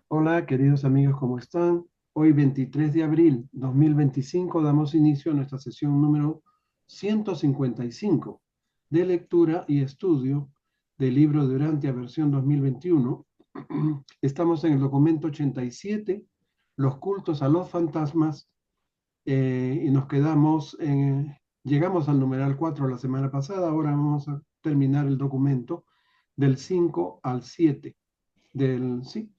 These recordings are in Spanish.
Hola, queridos amigos, ¿cómo están? Hoy, 23 de abril 2025, damos inicio a nuestra sesión número 155 de lectura y estudio del libro de Urantia versión 2021. Estamos en el documento 87, los cultos a los fantasmas, y nos quedamos llegamos al numeral 4 la semana pasada. Ahora vamos a terminar el documento del 5 al 7 sí,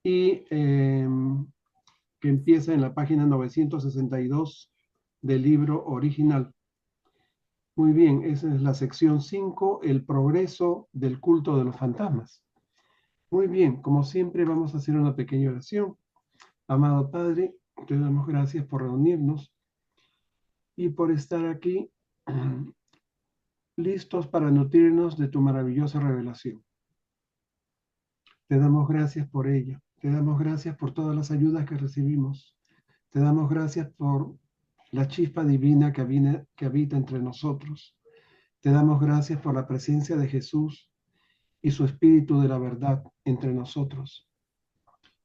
y que empieza en la página 962 del libro original. Muy bien, esa es la sección 5, el progreso del culto de los fantasmas. Muy bien, como siempre vamos a hacer una pequeña oración. Amado Padre, te damos gracias por reunirnos y por estar aquí listos para nutrirnos de tu maravillosa revelación. Te damos gracias por ella. Te damos gracias por todas las ayudas que recibimos. Te damos gracias por la chispa divina que habita entre nosotros. Te damos gracias por la presencia de Jesús y su espíritu de la verdad entre nosotros.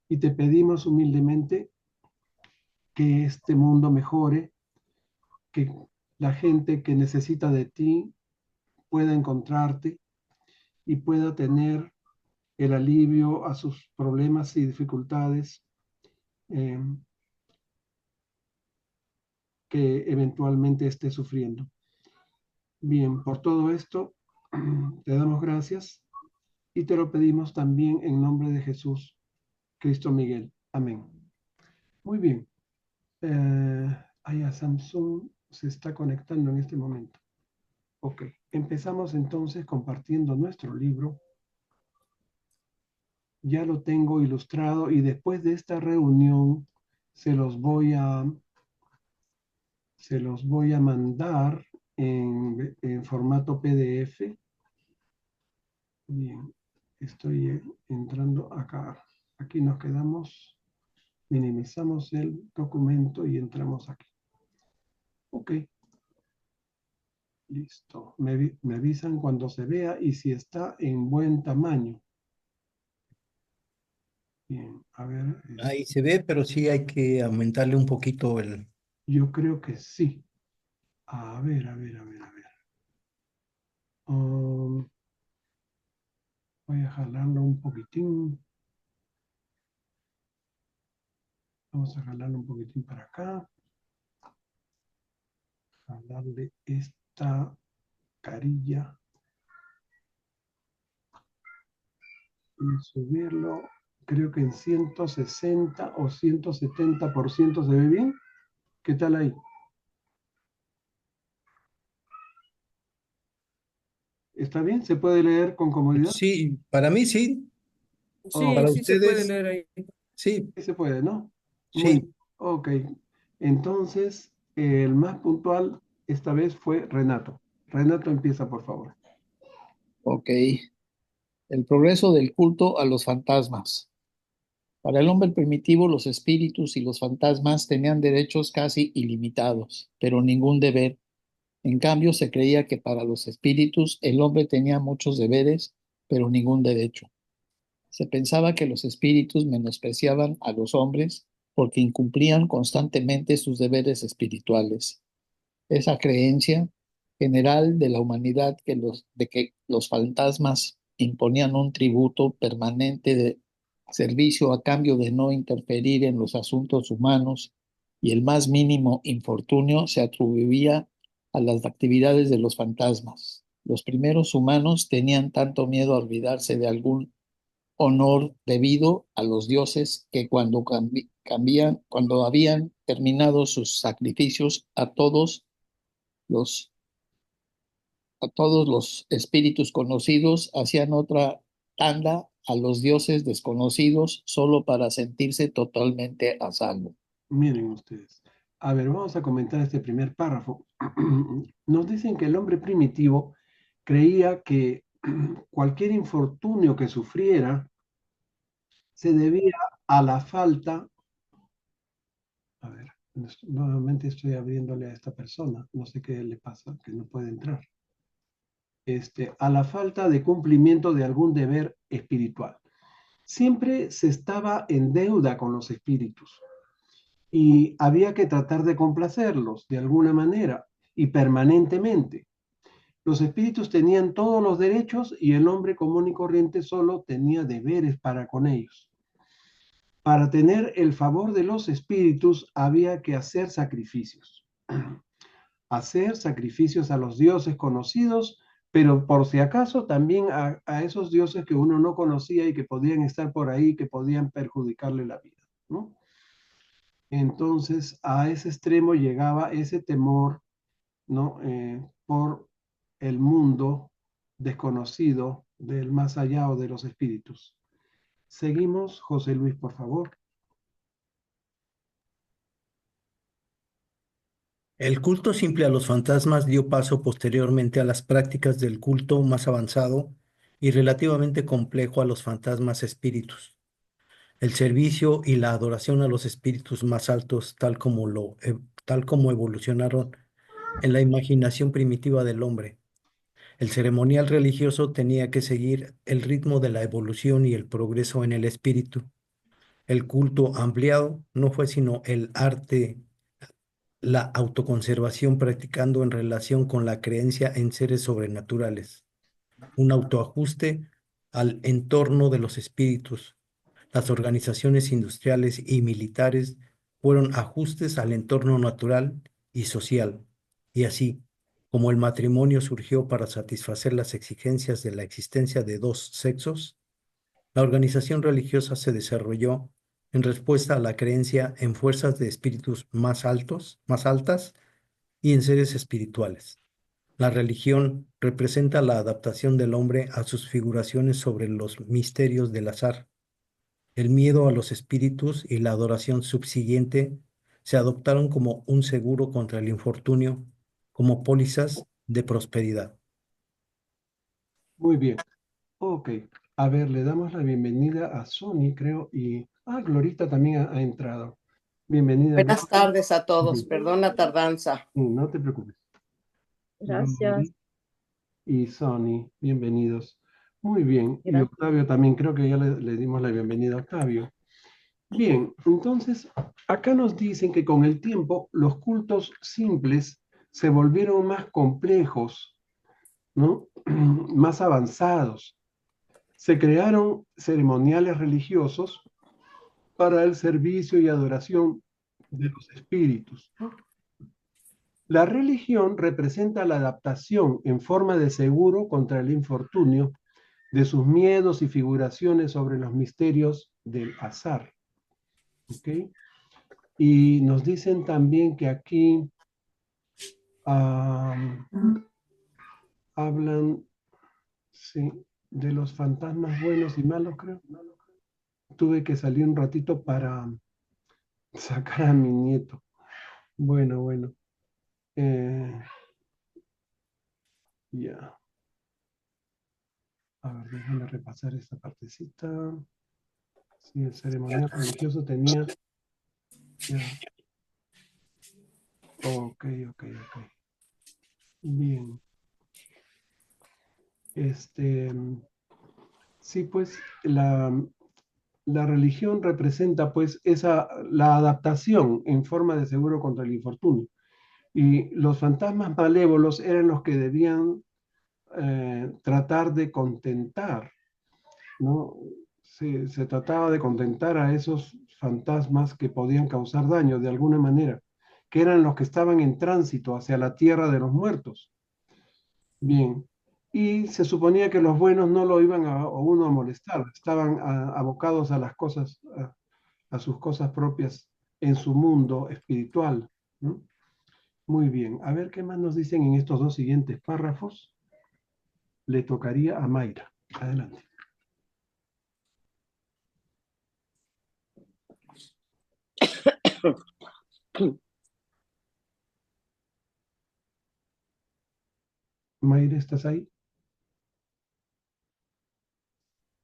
Y te pedimos humildemente que este mundo mejore, que la gente que necesita de ti pueda encontrarte y pueda tener el alivio a sus problemas y dificultades, eh, que eventualmente esté sufriendo. Bien, por todo esto, te damos gracias y te lo pedimos también en nombre de Jesús, Cristo Miguel. Amén. Muy bien. Samsung se está conectando en este momento. Ok, empezamos entonces compartiendo nuestro libro. Ya lo tengo ilustrado y después de esta reunión se los voy a, se los voy a mandar en formato PDF. Bien, estoy entrando acá. Aquí nos quedamos, minimizamos el documento y entramos aquí. Ok, listo. Me avisan cuando se vea y si está en buen tamaño. Bien, a ver, Ahí se ve, pero sí hay que aumentarle un poquito el... yo creo que sí. A ver. Um, Voy a jalarlo un poquitín. Vamos a jalarlo un poquitín para acá. Jalarle esta carilla y subirlo. Creo que en 160 o 170% se ve bien. ¿Qué tal ahí? ¿Está bien? ¿Se puede leer con comodidad? Sí, para mí sí, Oh, para Sí, sí se puede ustedes leer ahí. sí, sí se puede, ¿no? Muy sí. bien. Ok. Entonces, el más puntual esta vez fue Renato. Renato, empieza, por favor. Ok. El progreso del culto a los fantasmas. Para el hombre primitivo, los espíritus y los fantasmas tenían derechos casi ilimitados, pero ningún deber. En cambio, se creía que para los espíritus el hombre tenía muchos deberes, pero ningún derecho. Se pensaba que los espíritus menospreciaban a los hombres porque incumplían constantemente sus deberes espirituales. Esa creencia general de la humanidad de que los fantasmas imponían un tributo permanente de servicio a cambio de no interferir en los asuntos humanos y el más mínimo infortunio se atribuía a las actividades de los fantasmas. Los primeros humanos tenían tanto miedo a olvidarse de algún honor debido a los dioses que cuando habían terminado sus sacrificios los, a todos los espíritus conocidos, hacían otra tanda a los dioses desconocidos solo para sentirse totalmente a salvo. Miren ustedes. A ver, vamos a comentar este primer párrafo. Nos dicen que el hombre primitivo creía que cualquier infortunio que sufriera se debía a la falta. A ver, nuevamente estoy abriéndole a esta persona. No sé qué le pasa, que no puede entrar. A la falta de cumplimiento de algún deber espiritual. siempre se estaba en deuda con los espíritus y había que tratar de complacerlos de alguna manera y permanentemente. Los espíritus tenían todos los derechos y el hombre común y corriente solo tenía deberes para con ellos. Para tener el favor de los espíritus había que hacer sacrificios. Hacer sacrificios a los dioses conocidos, pero por si acaso también a esos dioses que uno no conocía y que podían estar por ahí, que podían perjudicarle la vida, ¿no? Entonces, a ese extremo llegaba ese temor, ¿no? Por el mundo desconocido del más allá o de los espíritus. Seguimos, José Luis, por favor. El culto simple a los fantasmas dio paso posteriormente a las prácticas del culto más avanzado y relativamente complejo a los fantasmas espíritus. El servicio y la adoración a los espíritus más altos, tal como evolucionaron en la imaginación primitiva del hombre. El ceremonial religioso tenía que seguir el ritmo de la evolución y el progreso en el espíritu. El culto ampliado no fue sino el arte, la autoconservación practicando en relación con la creencia en seres sobrenaturales, un autoajuste al entorno de los espíritus. Las organizaciones industriales y militares fueron ajustes al entorno natural y social, y así como el matrimonio surgió para satisfacer las exigencias de la existencia de dos sexos, la organización religiosa se desarrolló en respuesta a la creencia en fuerzas de espíritus más altos, más altas y en seres espirituales. La religión representa la adaptación del hombre a sus figuraciones sobre los misterios del azar. El miedo a los espíritus y la adoración subsiguiente se adoptaron como un seguro contra el infortunio, como pólizas de prosperidad. Muy bien. Ok. A ver, le damos la bienvenida a Sony, creo, y... Ah, Glorita también ha entrado. Bienvenida, Buenas Gloria. tardes a todos, Bien. perdón la tardanza. No te preocupes. Gracias. Glory y Sony, bienvenidos. Muy bien. Y Gracias. Octavio también, creo que ya le dimos la bienvenida a Octavio. Bien, entonces, acá nos dicen que con el tiempo los cultos simples se volvieron más complejos, ¿no? Más avanzados. Se crearon ceremoniales religiosos para el servicio y adoración de los espíritus. La religión representa la adaptación en forma de seguro contra el infortunio de sus miedos y figuraciones sobre los misterios del azar. ¿Ok? Y nos dicen también que aquí hablan, sí, de los fantasmas buenos y malos, creo. Tuve que salir un ratito para sacar a mi nieto. Bueno, bueno. Ya. A ver, déjame repasar esta partecita. Sí, el ceremonial religioso tenía... Ya. Ok, ok, ok. Bien. Sí, pues la religión representa pues la adaptación en forma de seguro contra el infortunio. Y los fantasmas malévolos eran los que debían tratar de contentar, ¿no? Se trataba de contentar a esos fantasmas que podían causar daño de alguna manera, que eran los que estaban en tránsito hacia la tierra de los muertos. Bien, y se suponía que los buenos no lo iban a uno a molestar, estaban abocados a las cosas, a sus cosas propias en su mundo espiritual, ¿no? Muy bien, a ver qué más nos dicen en estos dos siguientes párrafos. Le tocaría a Mayra. Adelante. Mayra, ¿estás ahí?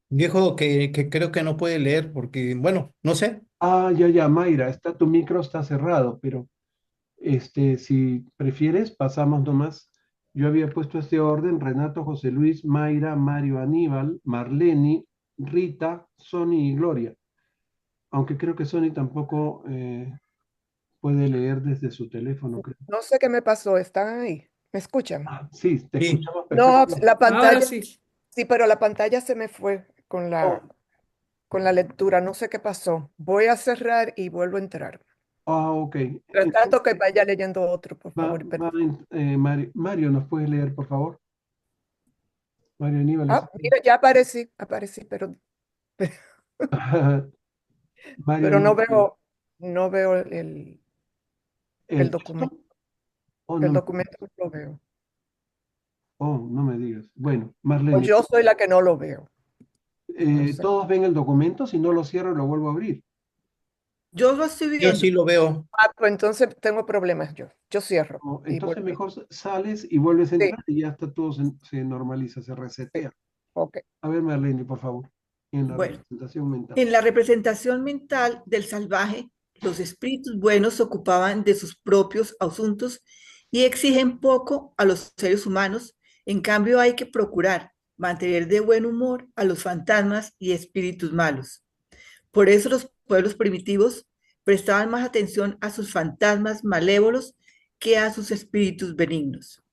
Viejo que creo que no puede leer porque, bueno, no sé. Ah, ya, Mayra, tu micro está cerrado, pero si prefieres, pasamos nomás. Yo había puesto este orden: Renato, José Luis, Mayra, Mario, Aníbal, Marleni, Rita, Sony y Gloria. Aunque creo que Sony tampoco puede leer desde su teléfono, creo. No sé qué me pasó, ¿están ahí? ¿Me escuchan? Ah, sí, te Sí. escuchamos No, perfectamente. la Ahora pantalla, sí. sí, pero la pantalla se me fue Oh, con la lectura, no sé qué pasó. Voy a cerrar y vuelvo a entrar. ok. Tratando que vaya leyendo otro, por favor. Mario, ¿nos puedes leer, por favor? Mario Aníbal. Mira, ya aparecí, Mario pero Aníbal. no veo el ¿El documento. texto? Oh, El no, documento no lo veo. no me digas. Bueno, O Marlene, yo soy la que no lo veo. No sé. ¿todos ven el documento? Si no lo cierro, lo vuelvo a abrir. Yo lo estoy Yo viendo. sí lo veo. Pues entonces tengo problemas yo. Yo cierro y Entonces vuelvo. mejor sales y vuelves a Sí, entrar y ya está todo se normaliza, se sí. resetea. Ok. A ver, Marlene, por favor, en la Bueno, representación mental. en la representación mental del salvaje, los espíritus buenos se ocupaban de sus propios asuntos y exigen poco a los seres humanos. En cambio, hay que procurar mantener de buen humor a los fantasmas y espíritus malos. Por eso los pueblos primitivos prestaban más atención a sus fantasmas malévolos que a sus espíritus benignos.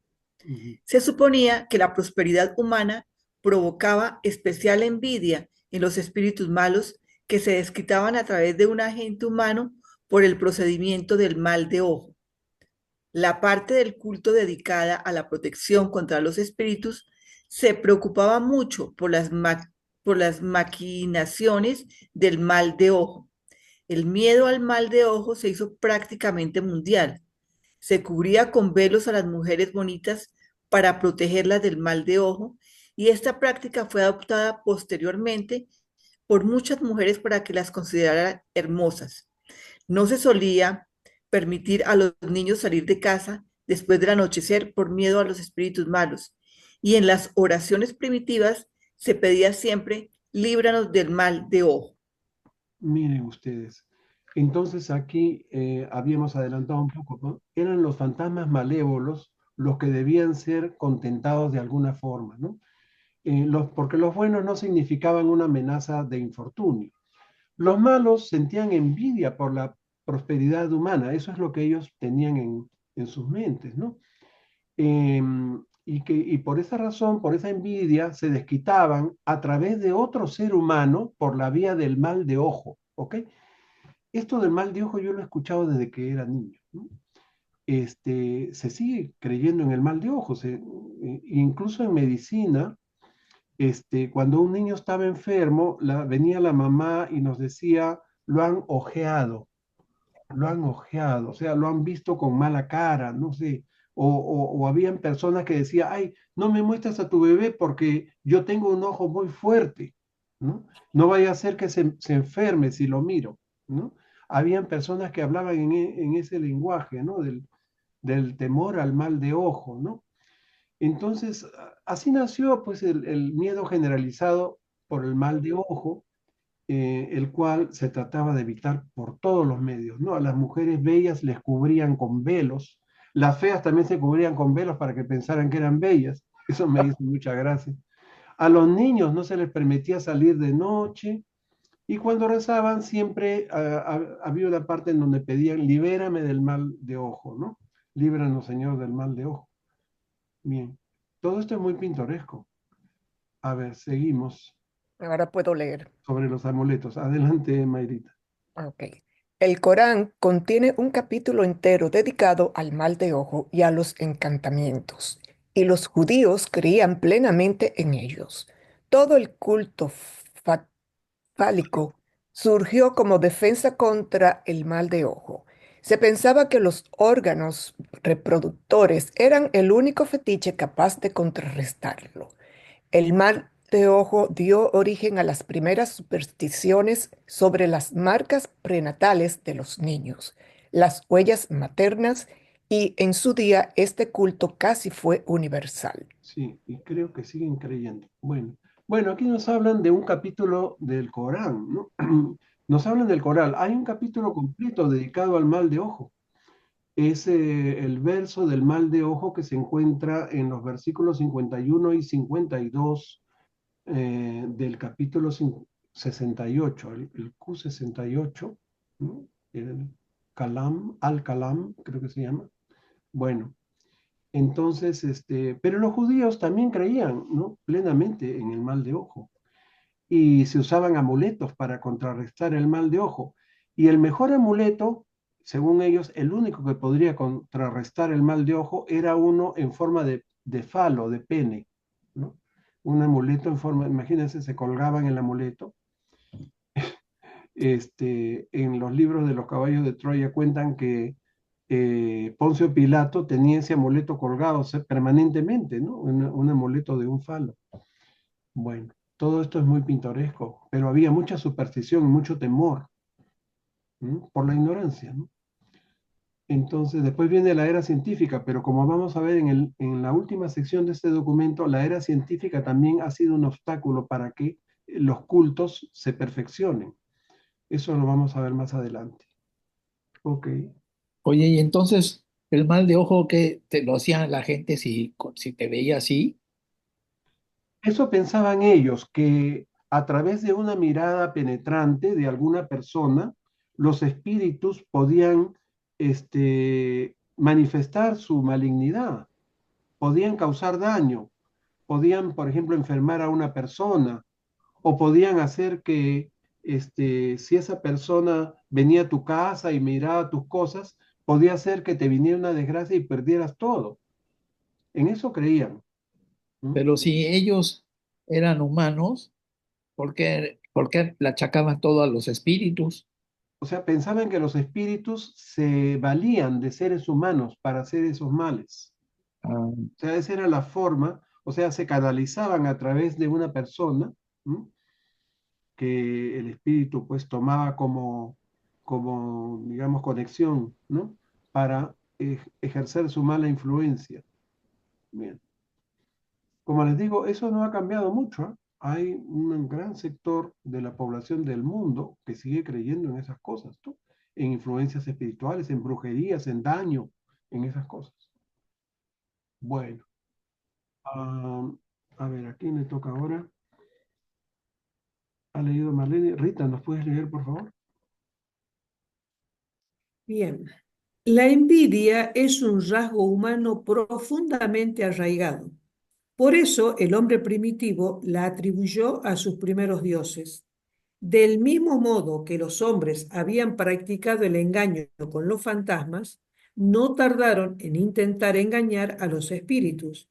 Ujú. Se suponía que la prosperidad humana provocaba especial envidia en los espíritus malos que se desquitaban a través de un agente humano por el procedimiento del mal de ojo. La parte del culto dedicada a la protección contra los espíritus se preocupaba mucho por las maquinaciones del mal de ojo. El miedo al mal de ojo se hizo prácticamente mundial. Se cubría con velos a las mujeres bonitas para protegerlas del mal de ojo y esta práctica fue adoptada posteriormente por muchas mujeres para que las consideraran hermosas. No se solía permitir a los niños salir de casa después del anochecer por miedo a los espíritus malos. Y en las oraciones primitivas se pedía siempre, líbranos del mal de ojo. Miren ustedes. Entonces aquí habíamos adelantado un poco, ¿no? Eran los fantasmas malévolos los que debían ser contentados de alguna forma, ¿no? Porque los buenos no significaban una amenaza de infortunio. Los malos sentían envidia por la prosperidad humana, eso es lo que ellos tenían en sus mentes, ¿no? Y por esa razón, por esa envidia, se desquitaban a través de otro ser humano por la vía del mal de ojo, ¿ok? Esto del mal de ojo yo lo he escuchado desde que era niño, ¿no? Se sigue creyendo en el mal de ojo, incluso en medicina, cuando un niño estaba enfermo, venía la mamá y nos decía, lo han ojeado, o sea, lo han visto con mala cara, no sé, o habían personas que decían, ay, no me muestres a tu bebé porque yo tengo un ojo muy fuerte, ¿no? No vaya a ser que se enferme si lo miro, ¿no? Habían personas que hablaban en ese lenguaje, ¿no? Del temor al mal de ojo, ¿no? Entonces, así nació pues el miedo generalizado por el mal de ojo, el cual se trataba de evitar por todos los medios, ¿no? A las mujeres bellas les cubrían con velos, las feas también se cubrían con velos para que pensaran que eran bellas, eso me hizo mucha gracia. A los niños no se les permitía salir de noche y cuando rezaban siempre había una parte en donde pedían, libérame del mal de ojo, ¿no? Líbranos, Señor, del mal de ojo. Bien, todo esto es muy pintoresco. A ver, seguimos Ahora puedo leer. sobre los amuletos. Adelante, Mayrita. Ok. El Corán contiene un capítulo entero dedicado al mal de ojo y a los encantamientos, y los judíos creían plenamente en ellos. Todo el culto fálico surgió como defensa contra el mal de ojo. Se pensaba que los órganos reproductores eran el único fetiche capaz de contrarrestarlo. El mal de ojo dio origen a las primeras supersticiones sobre las marcas prenatales de los niños, las huellas maternas, y en su día este culto casi fue universal. Sí, y creo que siguen creyendo. Bueno, aquí nos hablan de un capítulo del Corán, ¿no? Nos hablan del Corán. Hay un capítulo completo dedicado al mal de ojo. Es el verso del mal de ojo que se encuentra en los versículos 51 y 52 del capítulo 68, el Q68, ¿no? El Kalam, Al-Kalam, creo que se llama. Bueno, entonces, pero los judíos también creían, ¿no? Plenamente en el mal de ojo. Y se usaban amuletos para contrarrestar el mal de ojo. Y el mejor amuleto, según ellos, el único que podría contrarrestar el mal de ojo era uno en forma de falo, de pene, ¿no? Un amuleto en forma, imagínense, se colgaban el amuleto. En los libros de los caballos de Troya cuentan que Poncio Pilato tenía ese amuleto colgado permanentemente, ¿no? Un amuleto de un falo. Bueno, todo esto es muy pintoresco, pero había mucha superstición y mucho temor, ¿no? Por la ignorancia, ¿no? Entonces, después viene la era científica, pero como vamos a ver en la última sección de este documento, la era científica también ha sido un obstáculo para que los cultos se perfeccionen. Eso lo vamos a ver más adelante. Ok. Oye, y entonces, el mal de ojo que te lo hacían la gente si te veía así. Eso pensaban ellos, que a través de una mirada penetrante de alguna persona, los espíritus podían manifestar su malignidad, podían causar daño, podían, por ejemplo, enfermar a una persona, o podían hacer que, si esa persona venía a tu casa y miraba tus cosas, podía hacer que te viniera una desgracia y perdieras todo. En eso creían. ¿No? Pero si ellos eran humanos, ¿por qué le achacaban todo a los espíritus? O sea, pensaban que los espíritus se valían de seres humanos para hacer esos males. Ah, O sea, esa era la forma, o sea, se canalizaban a través de una persona, ¿no? Que el espíritu pues tomaba como digamos, conexión, ¿no? Para ejercer su mala influencia. Bien. Como les digo, eso no ha cambiado mucho, ¿eh? Hay un gran sector de la población del mundo que sigue creyendo en esas cosas, ¿no? En influencias espirituales, en brujerías, en daño, en esas cosas. Bueno, ah, a ver, ¿a quién le toca ahora? ¿Ha leído Marlene? Rita, ¿nos puedes leer, por favor? Bien, la envidia es un rasgo humano profundamente arraigado. Por eso el hombre primitivo la atribuyó a sus primeros dioses. Del mismo modo que los hombres habían practicado el engaño con los fantasmas, no tardaron en intentar engañar a los espíritus.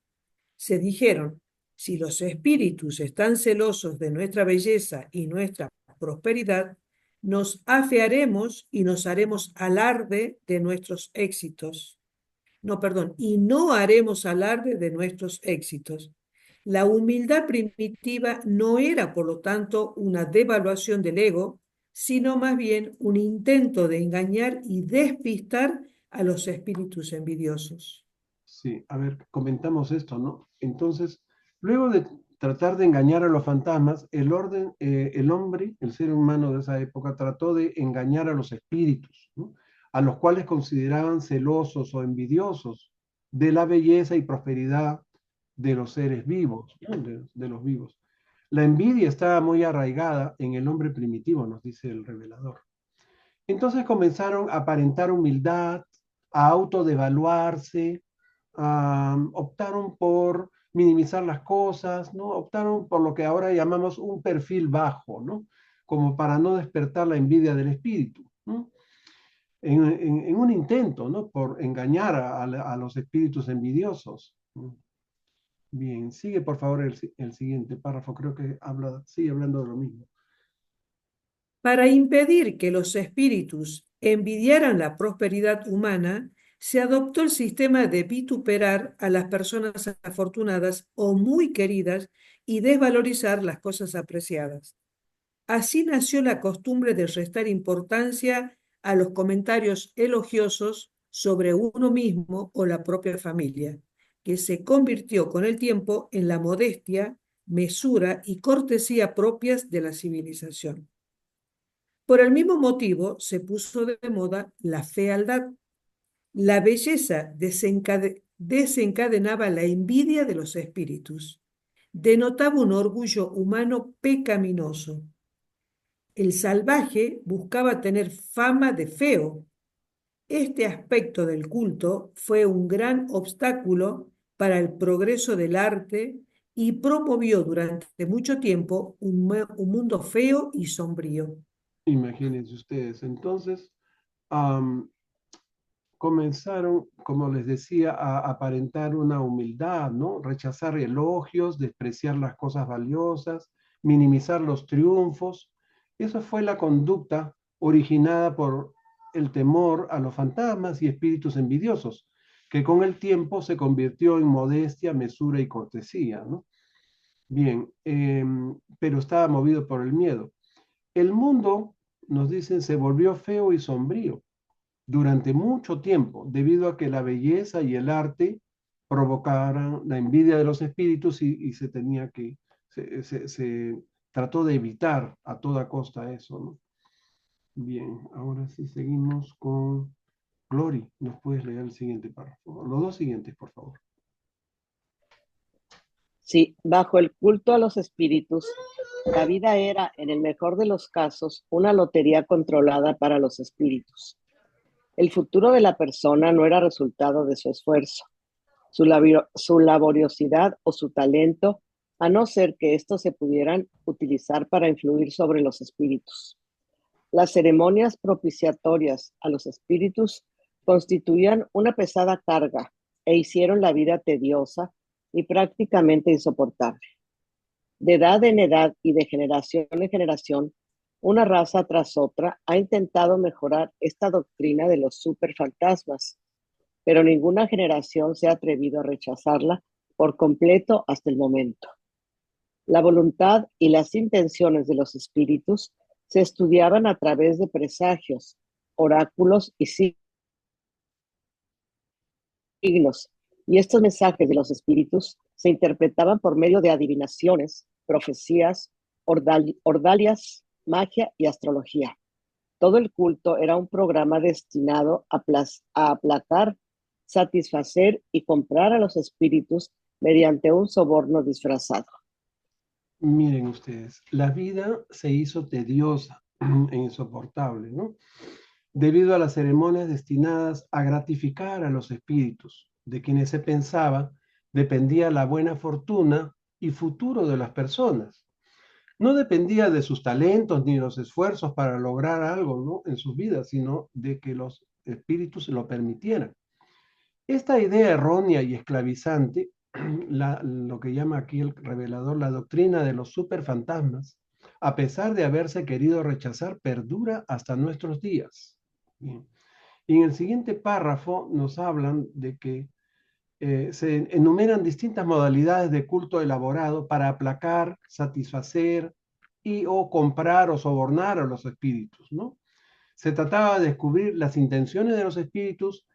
Se dijeron, si los espíritus están celosos de nuestra belleza y nuestra prosperidad, nos afearemos y nos haremos alarde de nuestros éxitos. No, perdón, y no haremos alarde de nuestros éxitos. La humildad primitiva no era, por lo tanto, una devaluación del ego, sino más bien un intento de engañar y despistar a los espíritus envidiosos. Sí, a ver, comentamos esto, ¿no? Entonces, luego de tratar de engañar a los fantasmas, el hombre, el ser humano de esa época, trató de engañar a los espíritus, ¿no? A los cuales consideraban celosos o envidiosos de la belleza y prosperidad de los seres vivos, ¿no? De los vivos. La envidia estaba muy arraigada en el hombre primitivo, nos dice el revelador. Entonces comenzaron a aparentar humildad, a autodevaluarse, optaron por minimizar las cosas, ¿no? Optaron por lo que ahora llamamos un perfil bajo, ¿no? Como para no despertar la envidia del espíritu, ¿no? En un intento, ¿no? Por engañar a los espíritus envidiosos. Bien, sigue por favor el siguiente párrafo, creo que sigue hablando de lo mismo. Para impedir que los espíritus envidiaran la prosperidad humana, se adoptó el sistema de vituperar a las personas afortunadas o muy queridas y desvalorizar las cosas apreciadas. Así nació la costumbre de restar importancia a los comentarios elogiosos sobre uno mismo o la propia familia, que se convirtió con el tiempo en la modestia, mesura y cortesía propias de la civilización. Por el mismo motivo se puso de moda la fealdad. La belleza desencadenaba la envidia de los espíritus. denotaba un orgullo humano pecaminoso. El salvaje buscaba tener fama de feo. Este aspecto del culto fue un gran obstáculo para el progreso del arte y promovió durante mucho tiempo un mundo feo y sombrío. Imagínense ustedes. Entonces, am, comenzaron, como les decía, a aparentar una humildad, ¿no? Rechazar elogios, despreciar las cosas valiosas, minimizar los triunfos. Esa fue la conducta originada por el temor a los fantasmas y espíritus envidiosos, que con el tiempo se convirtió en modestia, mesura y cortesía, ¿no? Bien, pero estaba movido por el miedo. El mundo, nos dicen, se volvió feo y sombrío durante mucho tiempo, debido a que la belleza y el arte provocaran la envidia de los espíritus y se tenía que, se trató de evitar a toda costa eso, ¿no? Bien, ahora sí seguimos con Glory. ¿Nos puedes leer el siguiente párrafo? Los dos siguientes, por favor. Sí, bajo el culto a los espíritus, la vida era, en el mejor de los casos, una lotería controlada para los espíritus. El futuro de la persona no era resultado de su esfuerzo, su laboriosidad o su talento, a no ser que estos se pudieran utilizar para influir sobre los espíritus. Las ceremonias propiciatorias a los espíritus constituían una pesada carga e hicieron la vida tediosa y prácticamente insoportable. De edad en edad y de generación en generación, una raza tras otra ha intentado mejorar esta doctrina de los superfantasmas, pero ninguna generación se ha atrevido a rechazarla por completo hasta el momento. La voluntad y las intenciones de los espíritus se estudiaban a través de presagios, oráculos y signos, y estos mensajes de los espíritus se interpretaban por medio de adivinaciones, profecías, ordalias, magia y astrología. Todo el culto era un programa destinado a aplacar, satisfacer y comprar a los espíritus mediante un soborno disfrazado. Miren ustedes, la vida se hizo tediosa e insoportable, ¿no? Debido a las ceremonias destinadas a gratificar a los espíritus, de quienes se pensaba dependía la buena fortuna y futuro de las personas. No dependía de sus talentos ni los esfuerzos para lograr algo, ¿no? En sus vidas, sino de que los espíritus se lo permitieran. Esta idea errónea y esclavizante, lo que llama aquí el revelador la doctrina de los superfantasmas, a pesar de haberse querido rechazar, perdura hasta nuestros días. Bien. Y en el siguiente párrafo nos hablan de que se enumeran distintas modalidades de culto elaborado para aplacar, satisfacer y o comprar o sobornar a los espíritus, ¿no? Se trataba de descubrir las intenciones de los espíritus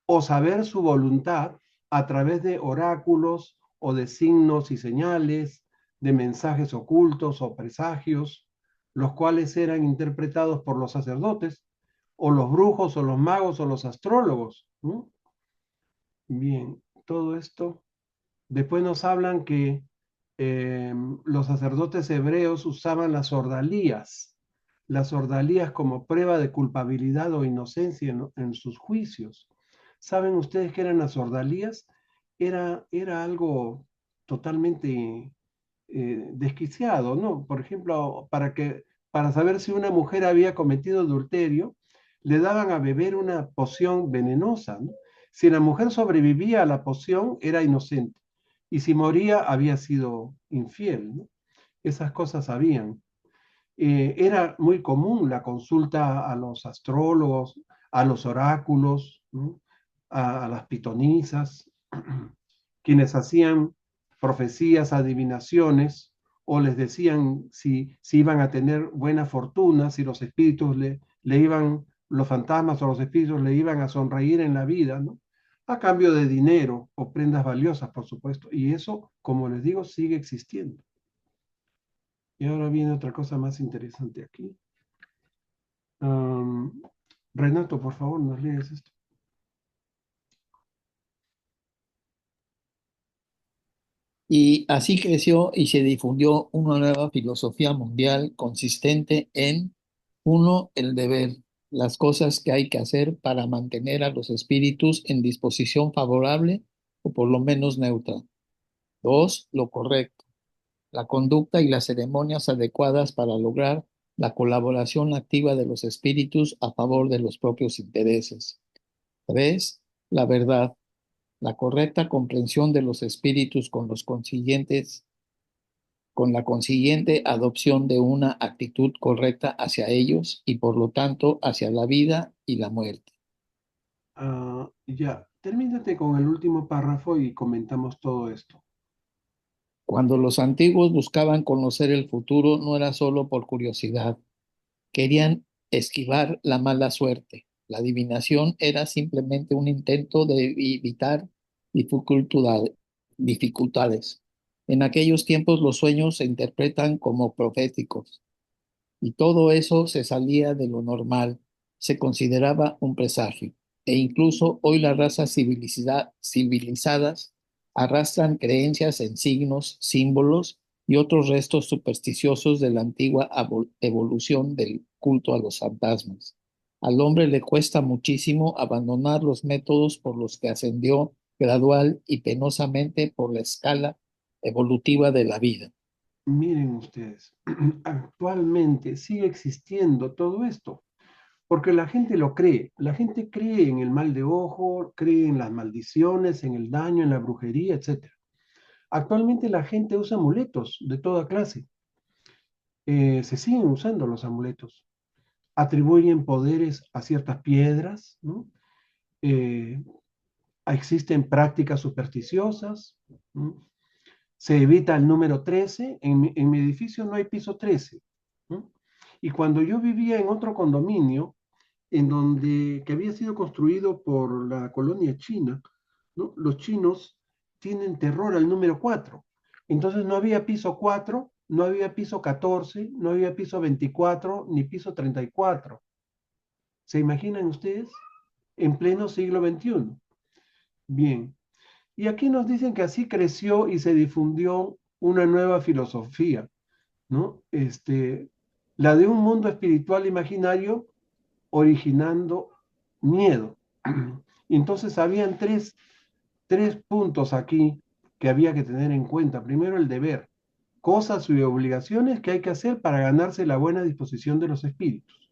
o saber su voluntad a través de oráculos o de signos y señales, de mensajes ocultos o presagios, los cuales eran interpretados por los sacerdotes, o los brujos, o los magos, o los astrólogos, ¿no? Bien, todo esto. Después nos hablan que los sacerdotes hebreos usaban las ordalías como prueba de culpabilidad o inocencia en sus juicios. ¿Saben ustedes qué eran las ordalías? Era algo totalmente desquiciado, ¿no? Por ejemplo, para saber si una mujer había cometido adulterio, le daban a beber una poción venenosa, ¿no? Si la mujer sobrevivía a la poción, era inocente. Y si moría, había sido infiel, ¿no? Esas cosas habían. Era muy común la consulta a los astrólogos, a los oráculos, ¿no? A las pitonisas, quienes hacían profecías, adivinaciones, o les decían si iban a tener buena fortuna, si los espíritus le iban, los fantasmas o los espíritus le iban a sonreír en la vida, ¿no? A cambio de dinero o prendas valiosas, por supuesto. Y eso, como les digo, sigue existiendo. Y ahora viene otra cosa más interesante aquí. Renato, por favor, nos lees esto. Y así creció y se difundió una nueva filosofía mundial consistente en, uno, el deber, las cosas que hay que hacer para mantener a los espíritus en disposición favorable o por lo menos neutra. Dos, lo correcto, la conducta y las ceremonias adecuadas para lograr la colaboración activa de los espíritus a favor de los propios intereses. Tres, la verdad, la correcta comprensión de los espíritus con la consiguiente adopción de una actitud correcta hacia ellos y por lo tanto hacia la vida y la muerte. Ya, termínate con el último párrafo y comentamos todo esto. Cuando los antiguos buscaban conocer el futuro, no era solo por curiosidad, querían esquivar la mala suerte. La adivinación era simplemente un intento de evitar dificultades. En aquellos tiempos los sueños se interpretan como proféticos y todo eso se salía de lo normal, se consideraba un presagio. E incluso hoy las razas civilizadas arrastran creencias en signos, símbolos y otros restos supersticiosos de la antigua evolución del culto a los fantasmas. Al hombre le cuesta muchísimo abandonar los métodos por los que ascendió gradual y penosamente por la escala evolutiva de la vida. Miren ustedes, actualmente sigue existiendo todo esto, porque la gente lo cree. La gente cree en el mal de ojo, cree en las maldiciones, en el daño, en la brujería, etc. Actualmente la gente usa amuletos de toda clase. Se siguen usando los amuletos. Atribuyen poderes a ciertas piedras, ¿no? Eh, Existen prácticas supersticiosas, ¿no? Se evita el número 13. En mi edificio no hay piso 13, ¿no? Y cuando yo vivía en otro condominio, que había sido construido por la colonia china, ¿no? Los chinos tienen terror al número 4. Entonces no había piso 4, no había piso 14, no había piso 24, ni piso 34. ¿Se imaginan ustedes? En pleno siglo XXI. Bien. Y aquí nos dicen que así creció y se difundió una nueva filosofía, ¿no? La de un mundo espiritual imaginario originando miedo. Y entonces habían tres puntos aquí que había que tener en cuenta. Primero, el deber, cosas y obligaciones que hay que hacer para ganarse la buena disposición de los espíritus.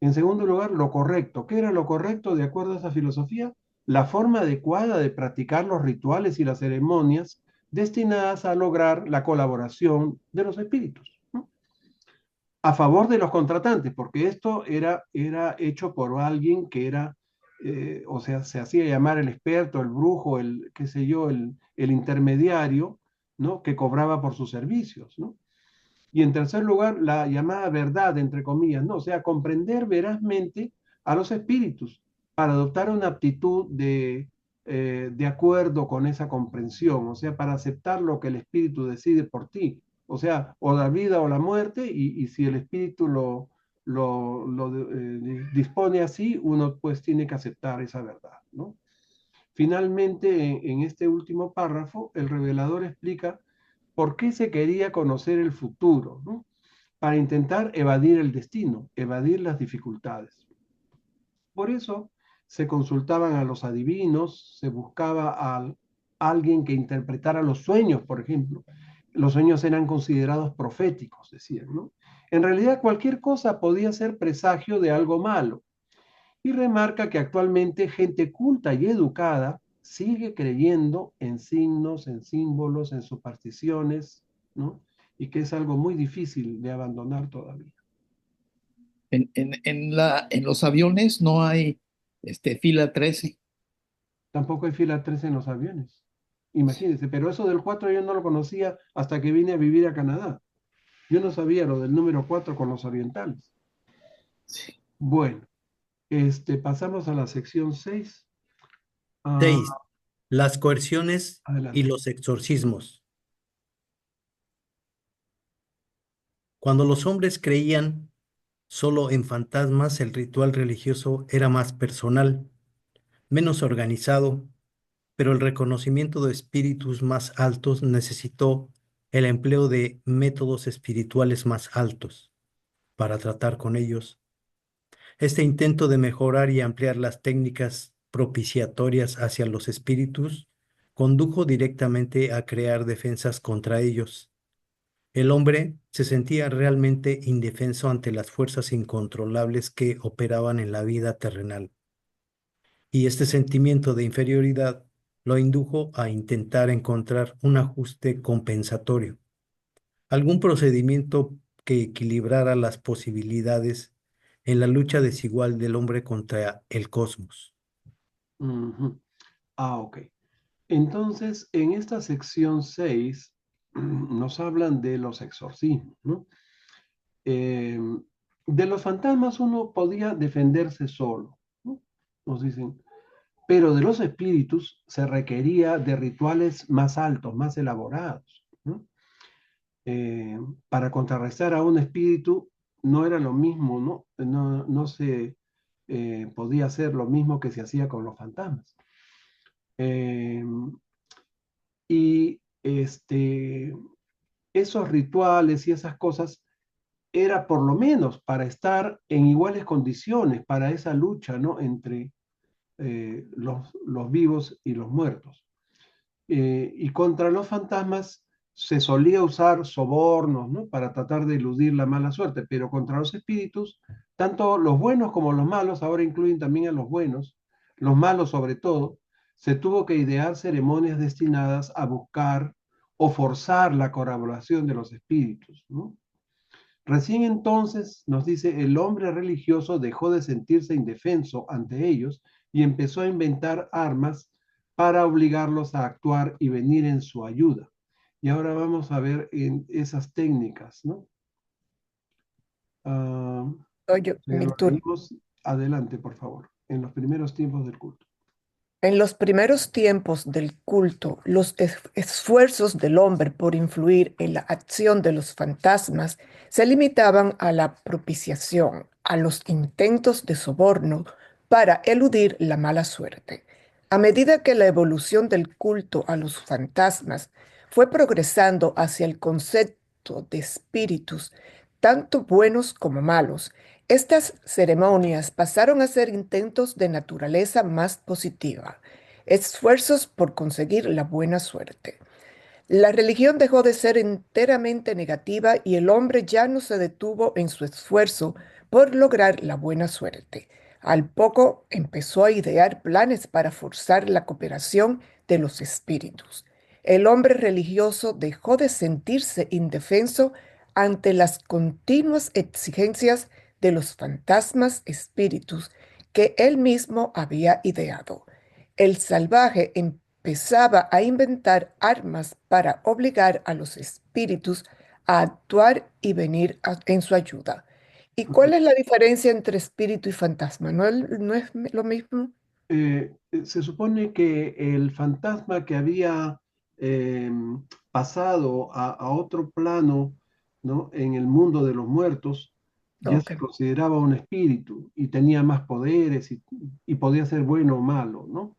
En segundo lugar, lo correcto. ¿Qué era lo correcto de acuerdo a esa filosofía? La forma adecuada de practicar los rituales y las ceremonias destinadas a lograr la colaboración de los espíritus, ¿no? A favor de los contratantes, porque esto era hecho por alguien que era, o sea, se hacía llamar el experto, el brujo, el, qué sé yo, el intermediario, ¿no? Que cobraba por sus servicios, ¿no? Y en tercer lugar, la llamada verdad, entre comillas, ¿no? O sea, comprender verazmente a los espíritus para adoptar una actitud de acuerdo con esa comprensión, o sea, para aceptar lo que el espíritu decide por ti, o sea, o la vida o la muerte, y si el espíritu lo dispone así, uno pues tiene que aceptar esa verdad, ¿no? Finalmente, en este último párrafo, el revelador explica por qué se quería conocer el futuro, ¿no? Para intentar evadir el destino, evadir las dificultades. Por eso se consultaban a los adivinos, se buscaba a alguien que interpretara los sueños, por ejemplo. Los sueños eran considerados proféticos, decían, ¿no? En realidad cualquier cosa podía ser presagio de algo malo. Y remarca que actualmente gente culta y educada sigue creyendo en signos, en símbolos, en supersticiones, ¿no? Y que es algo muy difícil de abandonar todavía. En los aviones no hay fila 13. Tampoco hay fila 13 en los aviones. Imagínense, pero eso del 4 yo no lo conocía hasta que vine a vivir a Canadá. Yo no sabía lo del número 4 con los orientales. Sí. Bueno, pasamos a la sección 6. 6. Las coerciones y Adelante. los exorcismos. Cuando los hombres creían solo en fantasmas, el ritual religioso era más personal, menos organizado pero el reconocimiento de espíritus más altos necesitó el empleo de métodos espirituales más altos para tratar con ellos. Este intento de mejorar y ampliar las técnicas propiciatorias hacia los espíritus condujo directamente a crear defensas contra ellos. El hombre se sentía realmente indefenso ante las fuerzas incontrolables que operaban en la vida terrenal, y este sentimiento de inferioridad lo indujo a intentar encontrar un ajuste compensatorio, algún procedimiento que equilibrara las posibilidades en la lucha desigual del hombre contra el cosmos. Ujú. Ok. Entonces, en esta sección 6 nos hablan de los exorcismos, ¿no? De los fantasmas uno podía defenderse solo, ¿no? Nos dicen, pero de los espíritus se requería de rituales más altos, más elaborados, ¿no? Para contrarrestar a un espíritu no era lo mismo, ¿no? No se podía hacer lo mismo que se hacía con los fantasmas. Eh, y esos rituales y esas cosas era por lo menos para estar en iguales condiciones para esa lucha, ¿no? Entre los vivos y los muertos. Y contra los fantasmas se solía usar sobornos, ¿no? Para tratar de eludir la mala suerte, pero contra los espíritus, tanto los buenos como los malos, ahora incluyen también a los buenos, los malos sobre todo, se tuvo que idear ceremonias destinadas a buscar o forzar la colaboración de los espíritus, ¿no? Recién entonces, nos dice, el hombre religioso dejó de sentirse indefenso ante ellos y empezó a inventar armas para obligarlos a actuar y venir en su ayuda. Y ahora vamos a ver en esas técnicas, ¿no? Oye, mi Lo turno. leímos adelante, por favor, en los primeros tiempos del culto. En los primeros tiempos del culto, los esfuerzos del hombre por influir en la acción de los fantasmas se limitaban a la propiciación, a los intentos de soborno para eludir la mala suerte. A medida que la evolución del culto a los fantasmas fue progresando hacia el concepto de espíritus, tanto buenos como malos, estas ceremonias pasaron a ser intentos de naturaleza más positiva, esfuerzos por conseguir la buena suerte. La religión dejó de ser enteramente negativa y el hombre ya no se detuvo en su esfuerzo por lograr la buena suerte. Al poco empezó a idear planes para forzar la cooperación de los espíritus. El hombre religioso dejó de sentirse indefenso ante las continuas exigencias de los fantasmas espíritus que él mismo había ideado. El salvaje empezaba a inventar armas para obligar a los espíritus a actuar y venir en su ayuda. ¿Y cuál es la diferencia entre espíritu y fantasma? ¿No es lo mismo? Se supone que el fantasma que había pasado a otro plano, ¿no? En el mundo de los muertos, ya Ok. se consideraba un espíritu y tenía más poderes y podía ser bueno o malo, ¿no?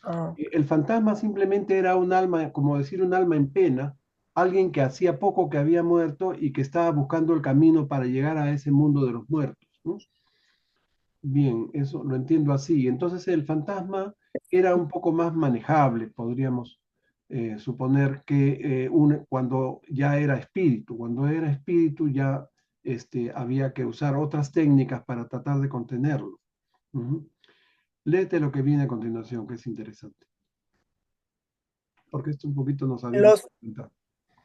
Ah, El fantasma simplemente era un alma, como decir, un alma en pena, alguien que hacía poco que había muerto y que estaba buscando el camino para llegar a ese mundo de los muertos, ¿no? Bien, eso lo entiendo así. Entonces el fantasma era un poco más manejable, podríamos suponer que cuando ya era espíritu. Cuando era espíritu ya había que usar otras técnicas para tratar de contenerlo. Ujú. Léete lo que viene a continuación, que es interesante, porque esto un poquito nos habíamos Los, comentado.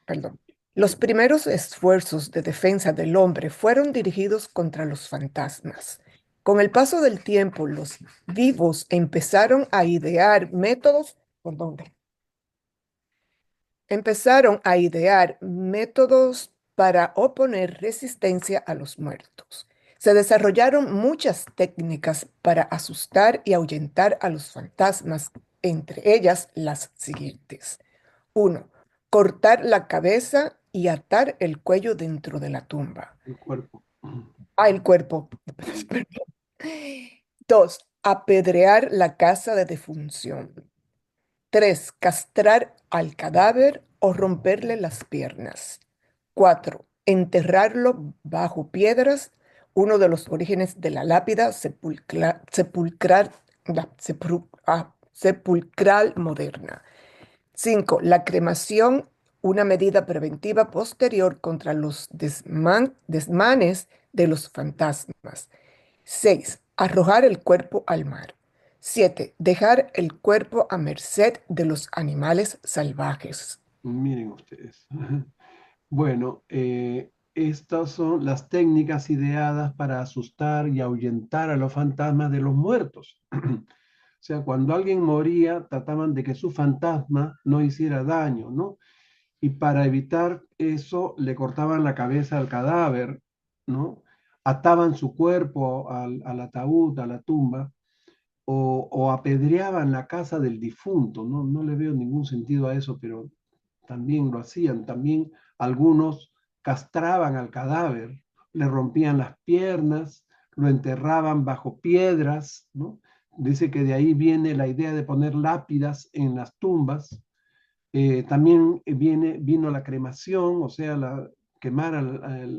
perdón. Los primeros esfuerzos de defensa del hombre fueron dirigidos contra los fantasmas. Con el paso del tiempo, los vivos perdón, empezaron a idear métodos para oponer resistencia a los muertos. Se desarrollaron muchas técnicas para asustar y ahuyentar a los fantasmas, entre ellas las siguientes. 1. Cortar la cabeza y atar el cuello dentro de la tumba. El cuerpo. El cuerpo. Perdón. 2. Apedrear la casa de defunción. 3. Castrar al cadáver o romperle las piernas. 4. Enterrarlo bajo piedras, uno de los orígenes de la lápida sepulcral moderna. 5. La cremación, una medida preventiva posterior contra los desmanes de los fantasmas. 6. Arrojar el cuerpo al mar. 7. Dejar el cuerpo a merced de los animales salvajes. Miren ustedes. Bueno, estas son las técnicas ideadas para asustar y ahuyentar a los fantasmas de los muertos. O sea, cuando alguien moría, trataban de que su fantasma no hiciera daño, ¿no? Y para evitar eso, le cortaban la cabeza al cadáver, ¿no? Ataban su cuerpo al ataúd, a la tumba, o apedreaban la casa del difunto, ¿no? No le veo ningún sentido a eso, pero también lo hacían. También algunos castraban al cadáver, le rompían las piernas, lo enterraban bajo piedras, ¿no? Dice que de ahí viene la idea de poner lápidas en las tumbas. También vino la cremación, o sea, quemar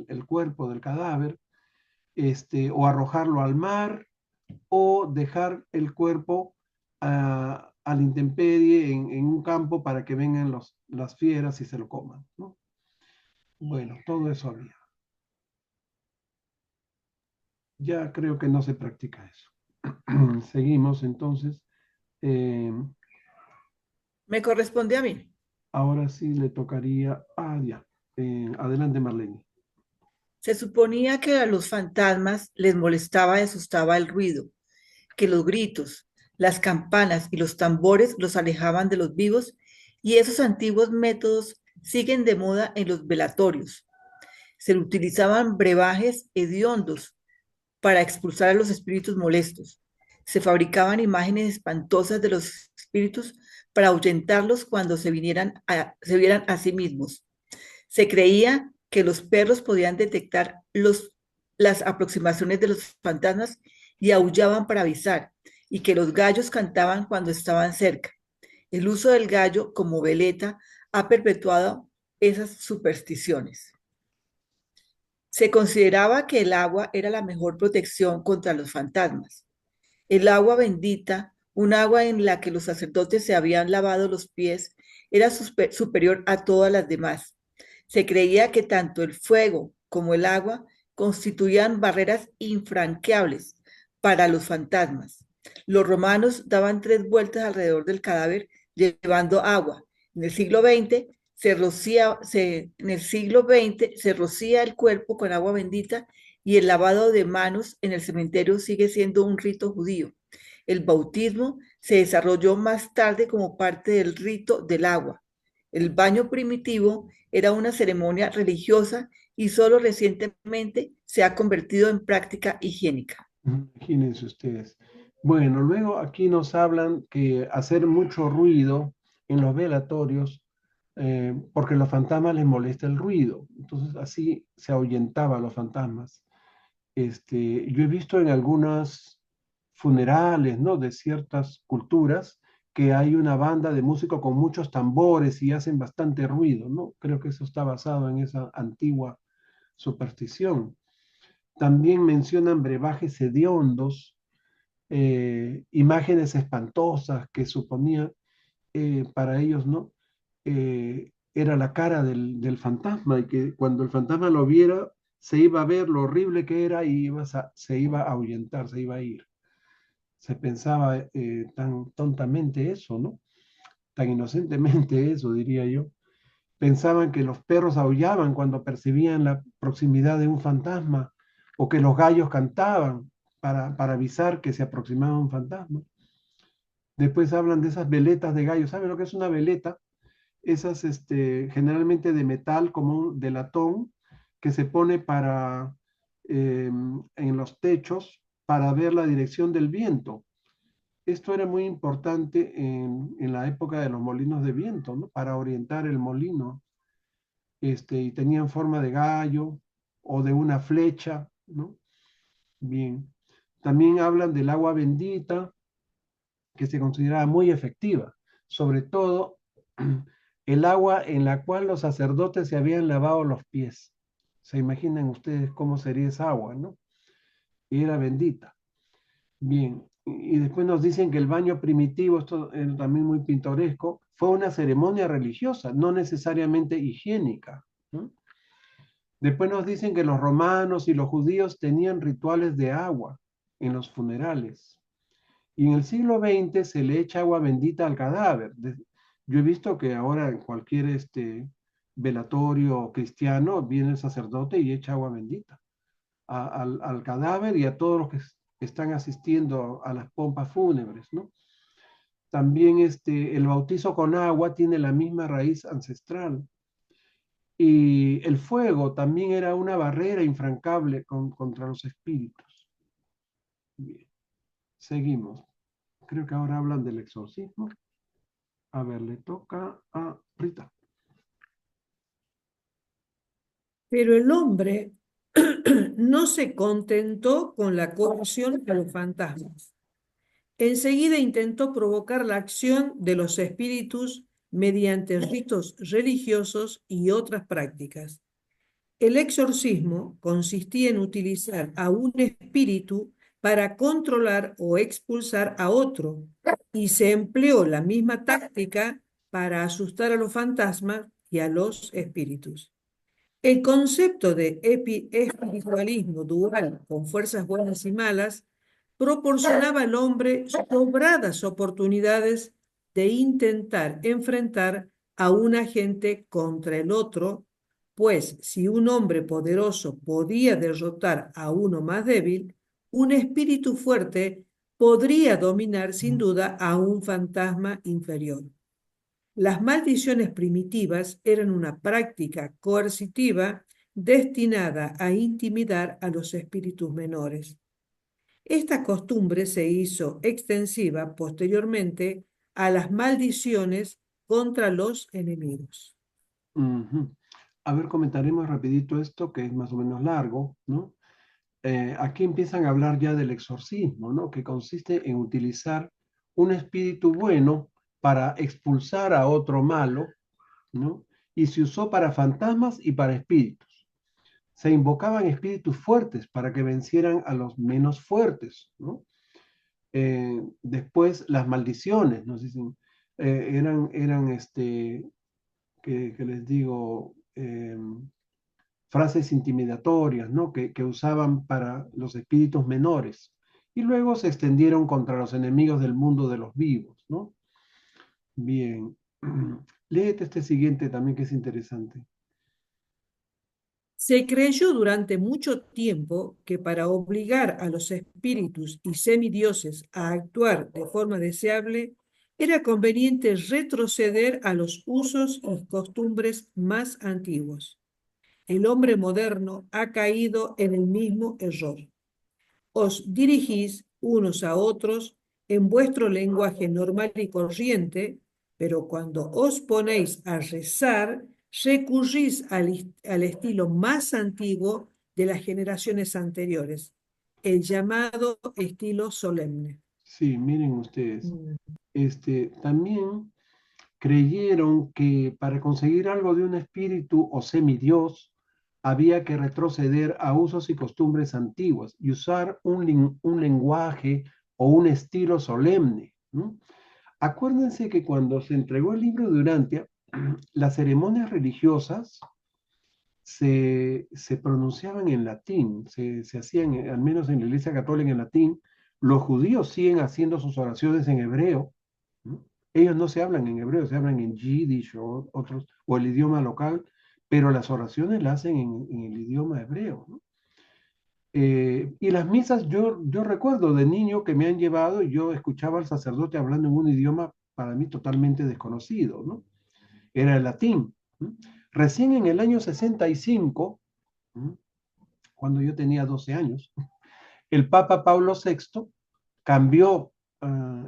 el cuerpo del cadáver, o arrojarlo al mar, o dejar el cuerpo a la intemperie en un campo para que vengan las fieras y se lo coman, ¿no? Bueno, todo eso había. Ya creo que no se practica eso. Seguimos entonces. Me corresponde a mí. Ahora sí le tocaría ya. Adelante, Marlene. Se suponía que a los fantasmas les molestaba y asustaba el ruido, que los gritos, las campanas y los tambores los alejaban de los vivos, y esos antiguos métodos siguen de moda en los velatorios. Se utilizaban brebajes hediondos para expulsar a los espíritus molestos. Se fabricaban imágenes espantosas de los espíritus para ahuyentarlos cuando se vieran a sí mismos. Se creía que los perros podían detectar las aproximaciones de los fantasmas y aullaban para avisar, y que los gallos cantaban cuando estaban cerca. El uso del gallo como veleta ha perpetuado esas supersticiones. Se consideraba que el agua era la mejor protección contra los fantasmas. El agua bendita, un agua en la que los sacerdotes se habían lavado los pies, era superior a todas las demás. Se creía que tanto el fuego como el agua constituían barreras infranqueables para los fantasmas. Los romanos daban 3 vueltas alrededor del cadáver llevando agua. En el siglo XX se rocía el cuerpo con agua bendita, y el lavado de manos en el cementerio sigue siendo un rito judío. El bautismo se desarrolló más tarde como parte del rito del agua. El baño primitivo era una ceremonia religiosa y solo recientemente se ha convertido en práctica higiénica. Imagínense ustedes. Bueno, luego aquí nos hablan que hacer mucho ruido en los velatorios, porque a los fantasmas les molesta el ruido. Entonces así se ahuyentaba a los fantasmas. Yo he visto en algunas funerales, ¿no? De ciertas culturas que hay una banda de músicos con muchos tambores y hacen bastante ruido, ¿no? Creo que eso está basado en esa antigua superstición. También mencionan brebajes hediondos, imágenes espantosas que suponían para ellos, ¿no? Era la cara del fantasma, y que cuando el fantasma lo viera, se iba a ver lo horrible que era y se iba a ahuyentar, se iba a ir. Se pensaba tan tontamente eso, ¿no? Tan inocentemente eso, diría yo. Pensaban que los perros aullaban cuando percibían la proximidad de un fantasma, o que los gallos cantaban para avisar que se aproximaba un fantasma. Después hablan de esas veletas de gallos. ¿Saben lo que es una veleta? Esas generalmente de metal, como de latón, que se pone en los techos para ver la dirección del viento. Esto era muy importante en la época de los molinos de viento, ¿no? Para orientar el molino. Y tenían forma de gallo o de una flecha, ¿no? Bien. También hablan del agua bendita, que se consideraba muy efectiva. sobre todo el agua en la cual los sacerdotes se habían lavado los pies. ¿Se imaginan ustedes cómo sería esa agua, no? Y era bendita. Bien, y después nos dicen que el baño primitivo, esto es también muy pintoresco, fue una ceremonia religiosa, no necesariamente higiénica, ¿no? Después nos dicen que los romanos y los judíos tenían rituales de agua en los funerales. Y en el siglo XX se le echa agua bendita al cadáver. Yo he visto que ahora en cualquier velatorio cristiano viene el sacerdote y echa agua bendita al cadáver y a todos los que están asistiendo a las pompas fúnebres, ¿no? También el bautizo con agua tiene la misma raíz ancestral. Y el fuego también era una barrera infrancable contra los espíritus. Bien, seguimos. Creo que ahora hablan del exorcismo. A ver, le toca a Rita. Pero el hombre no se contentó con la corrupción a los fantasmas. Enseguida intentó provocar la acción de los espíritus mediante ritos religiosos y otras prácticas. El exorcismo consistía en utilizar a un espíritu para controlar o expulsar a otro, y se empleó la misma táctica para asustar a los fantasmas y a los espíritus. El concepto de espiritualismo dual con fuerzas buenas y malas proporcionaba al hombre sobradas oportunidades de intentar enfrentar a un agente contra el otro, pues si un hombre poderoso podía derrotar a uno más débil, un espíritu fuerte podría dominar sin duda a un fantasma inferior. Las maldiciones primitivas eran una práctica coercitiva destinada a intimidar a los espíritus menores. Esta costumbre se hizo extensiva posteriormente a las maldiciones contra los enemigos. Uh-huh. A ver, comentaremos rapidito esto, que es más o menos largo, ¿no? Aquí empiezan a hablar ya del exorcismo, ¿no? Que consiste en utilizar un espíritu bueno para expulsar a otro malo, ¿no? Y se usó para fantasmas y para espíritus. Se invocaban espíritus fuertes para que vencieran a los menos fuertes, ¿no? Después las maldiciones, nos dicen, eran que les digo, frases intimidatorias, ¿no? Que usaban para los espíritus menores. Y luego se extendieron contra los enemigos del mundo de los vivos, ¿no? Bien. Léete este siguiente también que es interesante. Se creyó durante mucho tiempo que para obligar a los espíritus y semidioses a actuar de forma deseable, era conveniente retroceder a los usos y costumbres más antiguos. El hombre moderno ha caído en el mismo error. Os dirigís unos a otros en vuestro lenguaje normal y corriente, pero cuando os ponéis a rezar, recurrís al estilo más antiguo de las generaciones anteriores, el llamado estilo solemne. Sí, miren ustedes. También creyeron que para conseguir algo de un espíritu o semidios había que retroceder a usos y costumbres antiguos y usar un lenguaje o un estilo solemne, ¿no? Acuérdense que cuando se entregó el libro de Urantia, las ceremonias religiosas se pronunciaban en latín, se hacían, al menos en la Iglesia Católica, en latín. Los judíos siguen haciendo sus oraciones en hebreo, ¿no? Ellos no se hablan en hebreo, se hablan en yiddish o otros, o el idioma local, pero las oraciones las hacen en el idioma hebreo, ¿no? Y las misas, yo recuerdo de niño que me han llevado y yo escuchaba al sacerdote hablando en un idioma para mí totalmente desconocido, ¿no? Era el latín, ¿no? Recién en el año 65, ¿no? Cuando yo tenía 12 años, el Papa Pablo VI cambió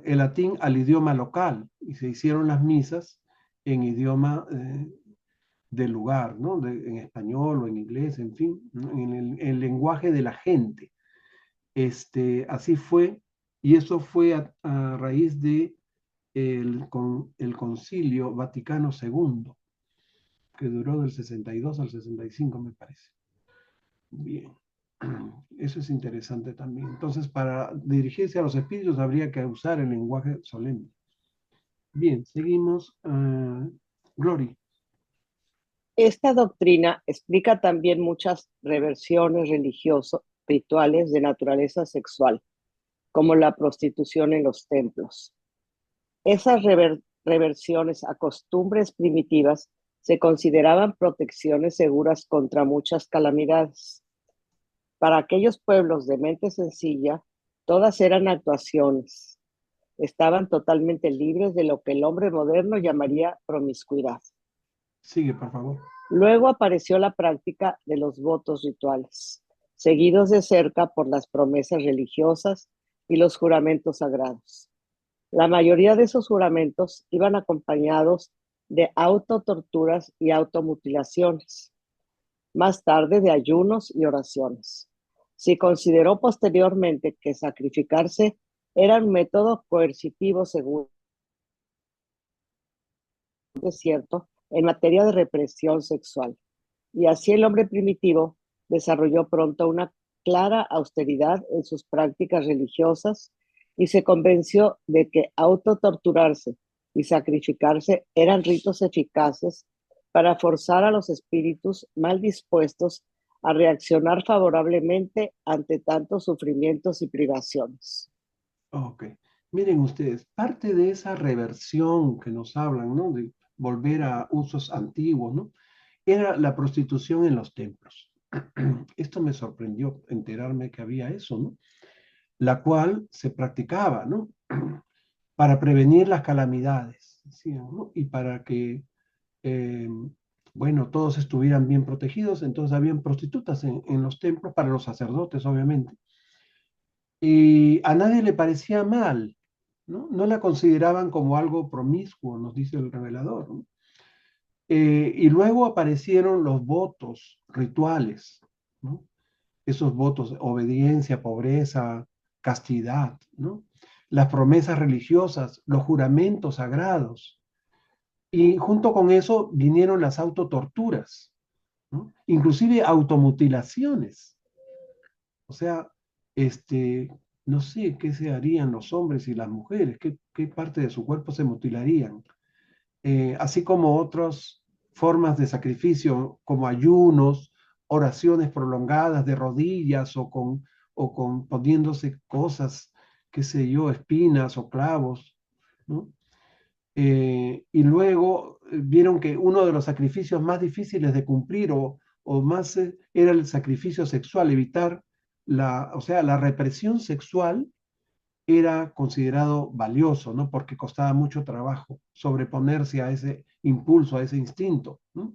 el latín al idioma local y se hicieron las misas en idioma del lugar, ¿no? En español o en inglés, en fin, ¿no? En el lenguaje de la gente. Así fue, y eso fue a raíz de con el Concilio Vaticano II, que duró del 62 al 65, me parece. Bien, eso es interesante también. Entonces, para dirigirse a los espíritus habría que usar el lenguaje solemne. Bien, seguimos. Glory. Esta doctrina explica también muchas reversiones religiosas, rituales de naturaleza sexual, como la prostitución en los templos. Esas reversiones a costumbres primitivas se consideraban protecciones seguras contra muchas calamidades. Para aquellos pueblos de mente sencilla, todas eran actuaciones. Estaban totalmente libres de lo que el hombre moderno llamaría promiscuidad. Sigue, por favor. Luego apareció la práctica de los votos rituales, seguidos de cerca por las promesas religiosas y los juramentos sagrados. La mayoría de esos juramentos iban acompañados de autotorturas y automutilaciones, más tarde de ayunos y oraciones. Se consideró posteriormente que sacrificarse era un método coercitivo seguro, cierto, en materia de represión sexual. Y así el hombre primitivo desarrolló pronto una clara austeridad en sus prácticas religiosas y se convenció de que autotorturarse y sacrificarse eran ritos eficaces para forzar a los espíritus mal dispuestos a reaccionar favorablemente ante tantos sufrimientos y privaciones. Ok. Miren ustedes, parte de esa reversión que nos hablan, ¿no? De volver a usos antiguos, ¿no? Era la prostitución en los templos. Esto me sorprendió enterarme que había eso, ¿no? La cual se practicaba, ¿no? Para prevenir las calamidades, decían, ¿no? Y para que, bueno, todos estuvieran bien protegidos, entonces habían prostitutas en los templos para los sacerdotes, obviamente. Y a nadie le parecía mal, ¿no? No la consideraban como algo promiscuo, nos dice el revelador, ¿no? Y luego aparecieron los votos rituales, ¿no? Esos votos, obediencia, pobreza, castidad, ¿no? Las promesas religiosas, los juramentos sagrados. Y junto con eso vinieron las autotorturas, ¿no? Inclusive automutilaciones. O sea, no sé qué se harían los hombres y las mujeres, qué parte de su cuerpo se mutilarían. Así como otras formas de sacrificio, como ayunos, oraciones prolongadas de rodillas o con poniéndose cosas, qué sé yo, espinas o clavos, ¿no? Y luego vieron que uno de los sacrificios más difíciles de cumplir o más era el sacrificio sexual, evitar o sea, la represión sexual era considerado valioso, ¿no? Porque costaba mucho trabajo sobreponerse a ese impulso, a ese instinto, ¿no?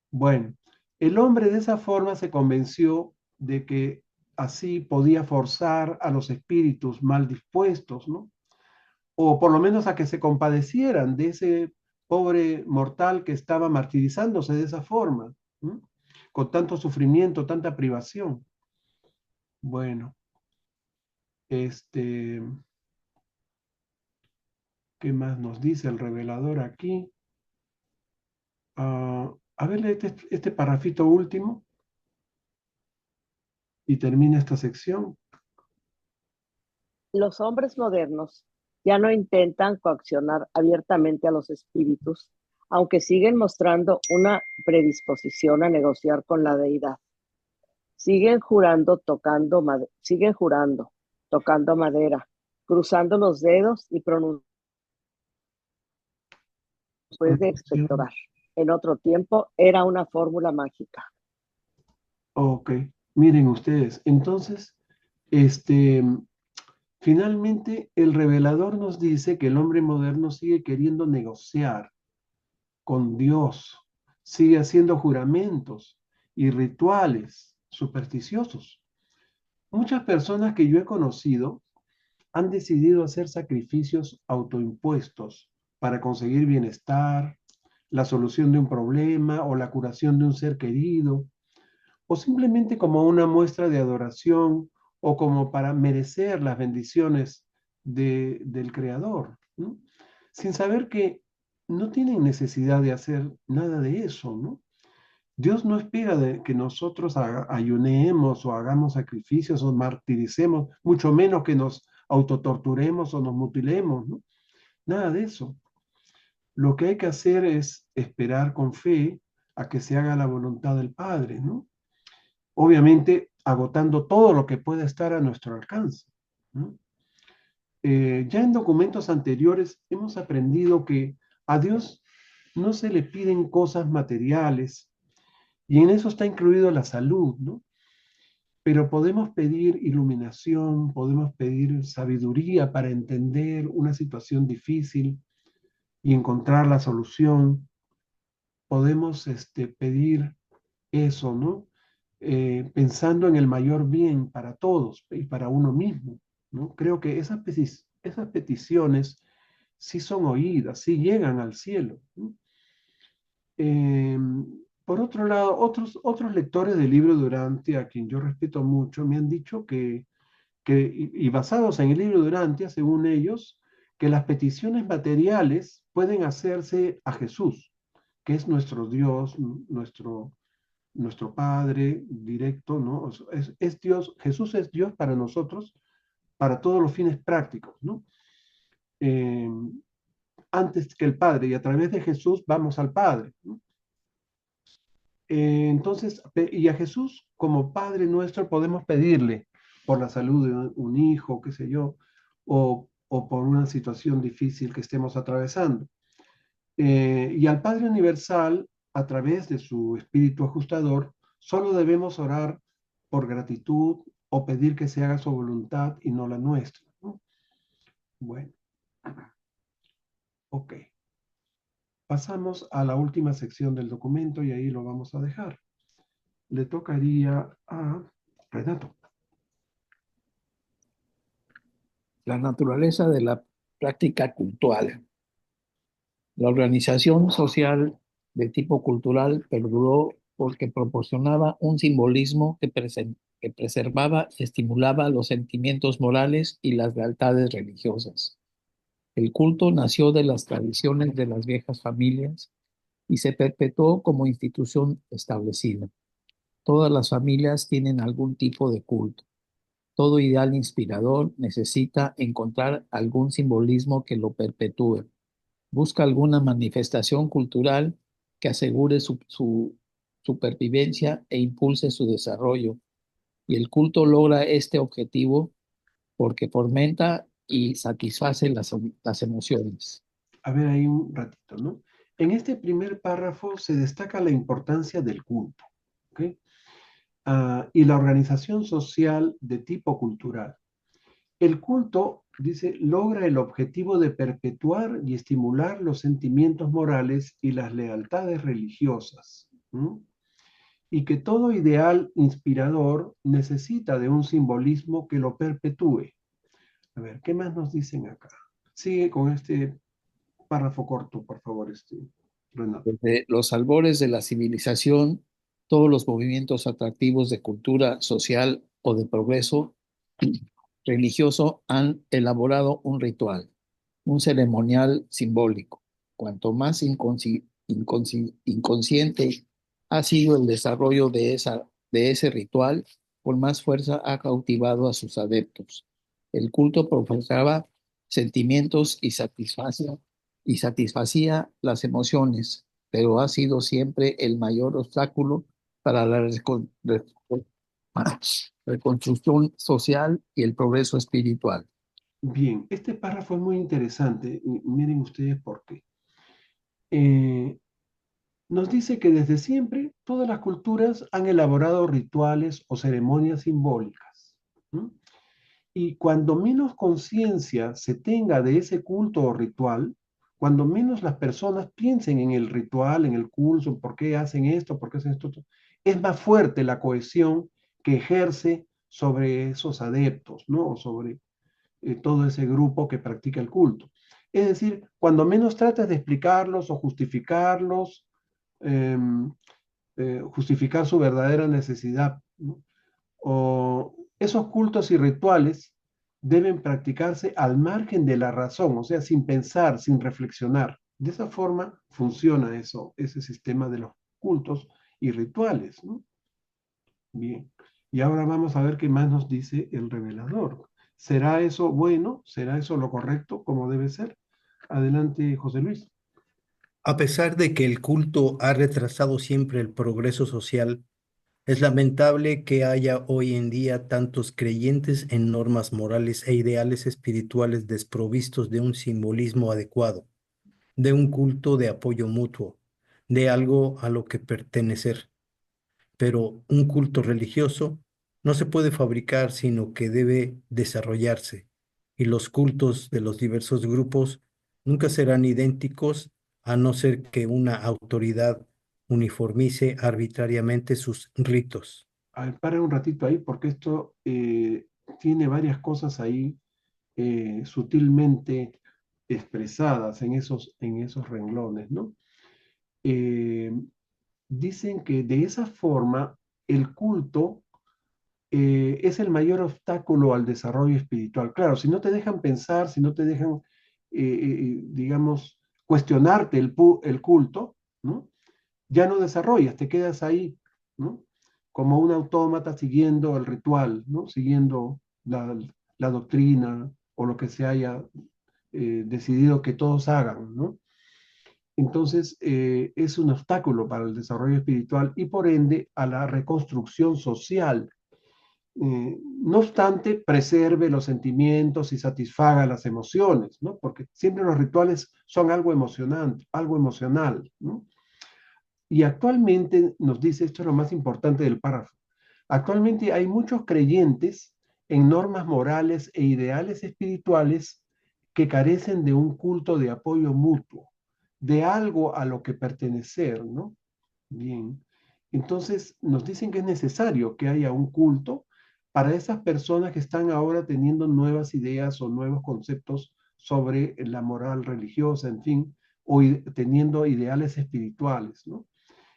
Bueno, el hombre de esa forma se convenció de que así podía forzar a los espíritus mal dispuestos, ¿no? O por lo menos a que se compadecieran de ese pobre mortal que estaba martirizándose de esa forma, ¿no? Con tanto sufrimiento, tanta privación. Bueno, ¿qué más nos dice el revelador aquí? A ver, léete este parrafito último y termina esta sección. Los hombres modernos ya no intentan coaccionar abiertamente a los espíritus, aunque siguen mostrando una predisposición a negociar con la deidad. Siguen jurando, tocando madera, cruzando los dedos y pronunciando después de expectorar. En otro tiempo era una fórmula mágica. Ok, miren ustedes, entonces, finalmente el revelador nos dice que el hombre moderno sigue queriendo negociar con Dios, sigue haciendo juramentos y rituales supersticiosos. Muchas personas que yo he conocido han decidido hacer sacrificios autoimpuestos para conseguir bienestar, la solución de un problema o la curación de un ser querido, o simplemente como una muestra de adoración o como para merecer las bendiciones del Creador, ¿no? Sin saber que no tienen necesidad de hacer nada de eso, ¿no? Dios no espera que nosotros ayunemos o hagamos sacrificios o martiricemos, mucho menos que nos autotorturemos o nos mutilemos, ¿no? Nada de eso. Lo que hay que hacer es esperar con fe a que se haga la voluntad del Padre, ¿no? Obviamente agotando todo lo que pueda estar a nuestro alcance, ¿no? Ya en documentos anteriores hemos aprendido que a Dios no se le piden cosas materiales, y en eso está incluido la salud, ¿no? Pero podemos pedir iluminación, podemos pedir sabiduría para entender una situación difícil y encontrar la solución. Podemos pedir eso, ¿no? Pensando en el mayor bien para todos y para uno mismo, ¿no? Creo que esas peticiones sí son oídas, sí llegan al cielo, ¿no? Eh, por otro lado, otros lectores del libro Durante, a quien yo respeto mucho, me han dicho y basados en el libro Durante, según ellos, que las peticiones materiales pueden hacerse a Jesús, que es nuestro Dios, nuestro Padre directo, ¿no? Es Dios, Jesús es Dios para nosotros, para todos los fines prácticos, ¿no? Eh, Antes que el Padre, y a través de Jesús vamos al Padre, ¿no? Entonces, y a Jesús como Padre nuestro podemos pedirle por la salud de un hijo, qué sé yo, o por una situación difícil que estemos atravesando. Y al Padre Universal, a través de su espíritu ajustador, solo debemos orar por gratitud o pedir que se haga su voluntad y no la nuestra, ¿no? Bueno, ok. Pasamos a la última sección del documento y ahí lo vamos a dejar. Le tocaría a Renato. La naturaleza de la práctica cultural. La organización social de tipo cultural perduró porque proporcionaba un simbolismo que preservaba y estimulaba los sentimientos morales y las lealtades religiosas. El culto nació de las tradiciones de las viejas familias y se perpetuó como institución establecida. Todas las familias tienen algún tipo de culto. Todo ideal inspirador necesita encontrar algún simbolismo que lo perpetúe. Busca alguna manifestación cultural que asegure su supervivencia e impulse su desarrollo. Y el culto logra este objetivo porque fomenta y satisface las emociones. A ver ahí un ratito, ¿no? En este primer párrafo se destaca la importancia del culto, ¿ok? Y la organización social de tipo cultural. El culto, dice, logra el objetivo de perpetuar y estimular los sentimientos morales y las lealtades religiosas, ¿no? Y que todo ideal inspirador necesita de un simbolismo que lo perpetúe. A ver, ¿qué más nos dicen acá? Sigue con este párrafo corto, por favor, Renato. Desde los albores de la civilización, todos los movimientos atractivos de cultura social o de progreso religioso han elaborado un ritual, un ceremonial simbólico. Cuanto más inconsciente ha sido el desarrollo de ese ritual, con más fuerza ha cautivado a sus adeptos. El culto profesaba sentimientos y satisfacía las emociones, pero ha sido siempre el mayor obstáculo para la reconstrucción social y el progreso espiritual. Bien, este párrafo es muy interesante. Y miren ustedes por qué. Nos dice que desde siempre todas las culturas han elaborado rituales o ceremonias simbólicas, ¿no? Y cuando menos conciencia se tenga de ese culto o ritual, cuando menos las personas piensen en el ritual, en el culto, por qué hacen esto, por qué hacen esto, es más fuerte la cohesión que ejerce sobre esos adeptos, ¿no? O sobre todo ese grupo que practica el culto. Es decir, cuando menos tratas de explicarlos o justificarlos, eh, justificar su verdadera necesidad, ¿no? O esos cultos y rituales deben practicarse al margen de la razón, o sea, sin pensar, sin reflexionar. De esa forma funciona eso, ese sistema de los cultos y rituales, ¿no? Bien. Y ahora vamos a ver qué más nos dice el revelador. ¿Será eso bueno? ¿Será eso lo correcto, como debe ser? Adelante, José Luis. A pesar de que el culto ha retrasado siempre el progreso social, es lamentable que haya hoy en día tantos creyentes en normas morales e ideales espirituales desprovistos de un simbolismo adecuado, de un culto de apoyo mutuo, de algo a lo que pertenecer. Pero un culto religioso no se puede fabricar, sino que debe desarrollarse. Y los cultos de los diversos grupos nunca serán idénticos a no ser que una autoridad uniformice arbitrariamente sus ritos. A ver, para un ratito ahí, porque esto tiene varias cosas ahí sutilmente expresadas en esos renglones, ¿no? Eh, Dicen que de esa forma el culto es el mayor obstáculo al desarrollo espiritual. Claro, si no te dejan pensar, si no te dejan, digamos, cuestionarte el culto, ¿no? Ya no desarrollas, te quedas ahí, ¿no? Como un autómata siguiendo el ritual, ¿no? Siguiendo la doctrina o lo que se haya decidido que todos hagan, ¿no? Entonces, es un obstáculo para el desarrollo espiritual y por ende a la reconstrucción social. No obstante, preserve los sentimientos y satisfaga las emociones, ¿no? Porque siempre los rituales son algo emocional, ¿no? Y actualmente, nos dice, esto es lo más importante del párrafo, actualmente hay muchos creyentes en normas morales e ideales espirituales que carecen de un culto de apoyo mutuo, de algo a lo que pertenecer, ¿no? Bien. Entonces, nos dicen que es necesario que haya un culto para esas personas que están ahora teniendo nuevas ideas o nuevos conceptos sobre la moral religiosa, en fin, o teniendo ideales espirituales, ¿no?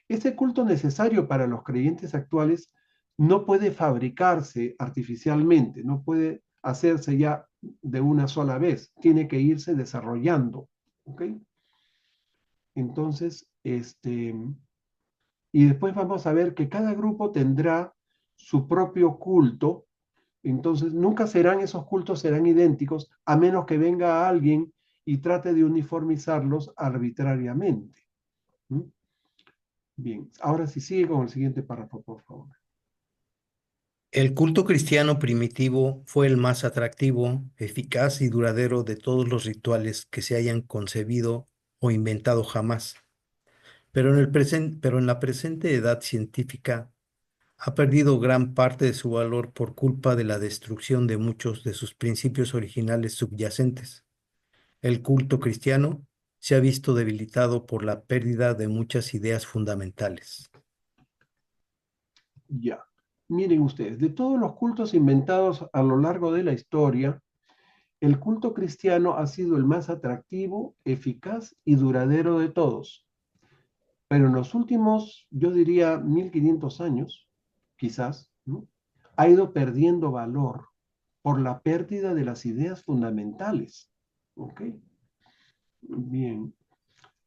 Este culto necesario para los creyentes actuales no puede fabricarse artificialmente, no puede hacerse ya de una sola vez, tiene que irse desarrollando, ¿ok? Entonces, y después vamos a ver que cada grupo tendrá su propio culto, entonces nunca esos cultos serán idénticos, a menos que venga alguien y trate de uniformizarlos arbitrariamente. ¿Mm? Bien, ahora sí sigue con el siguiente párrafo, por favor. El culto cristiano primitivo fue el más atractivo, eficaz y duradero de todos los rituales que se hayan concebido o inventado jamás. Pero en la presente edad científica ha perdido gran parte de su valor por culpa de la destrucción de muchos de sus principios originales subyacentes. El culto cristiano se ha visto debilitado por la pérdida de muchas ideas fundamentales. Ya. Miren ustedes, de todos los cultos inventados a lo largo de la historia, el culto cristiano ha sido el más atractivo, eficaz y duradero de todos. Pero en los últimos, yo diría, 1500 años, quizás, ¿no? Ha ido perdiendo valor por la pérdida de las ideas fundamentales. ¿Ok? Bien.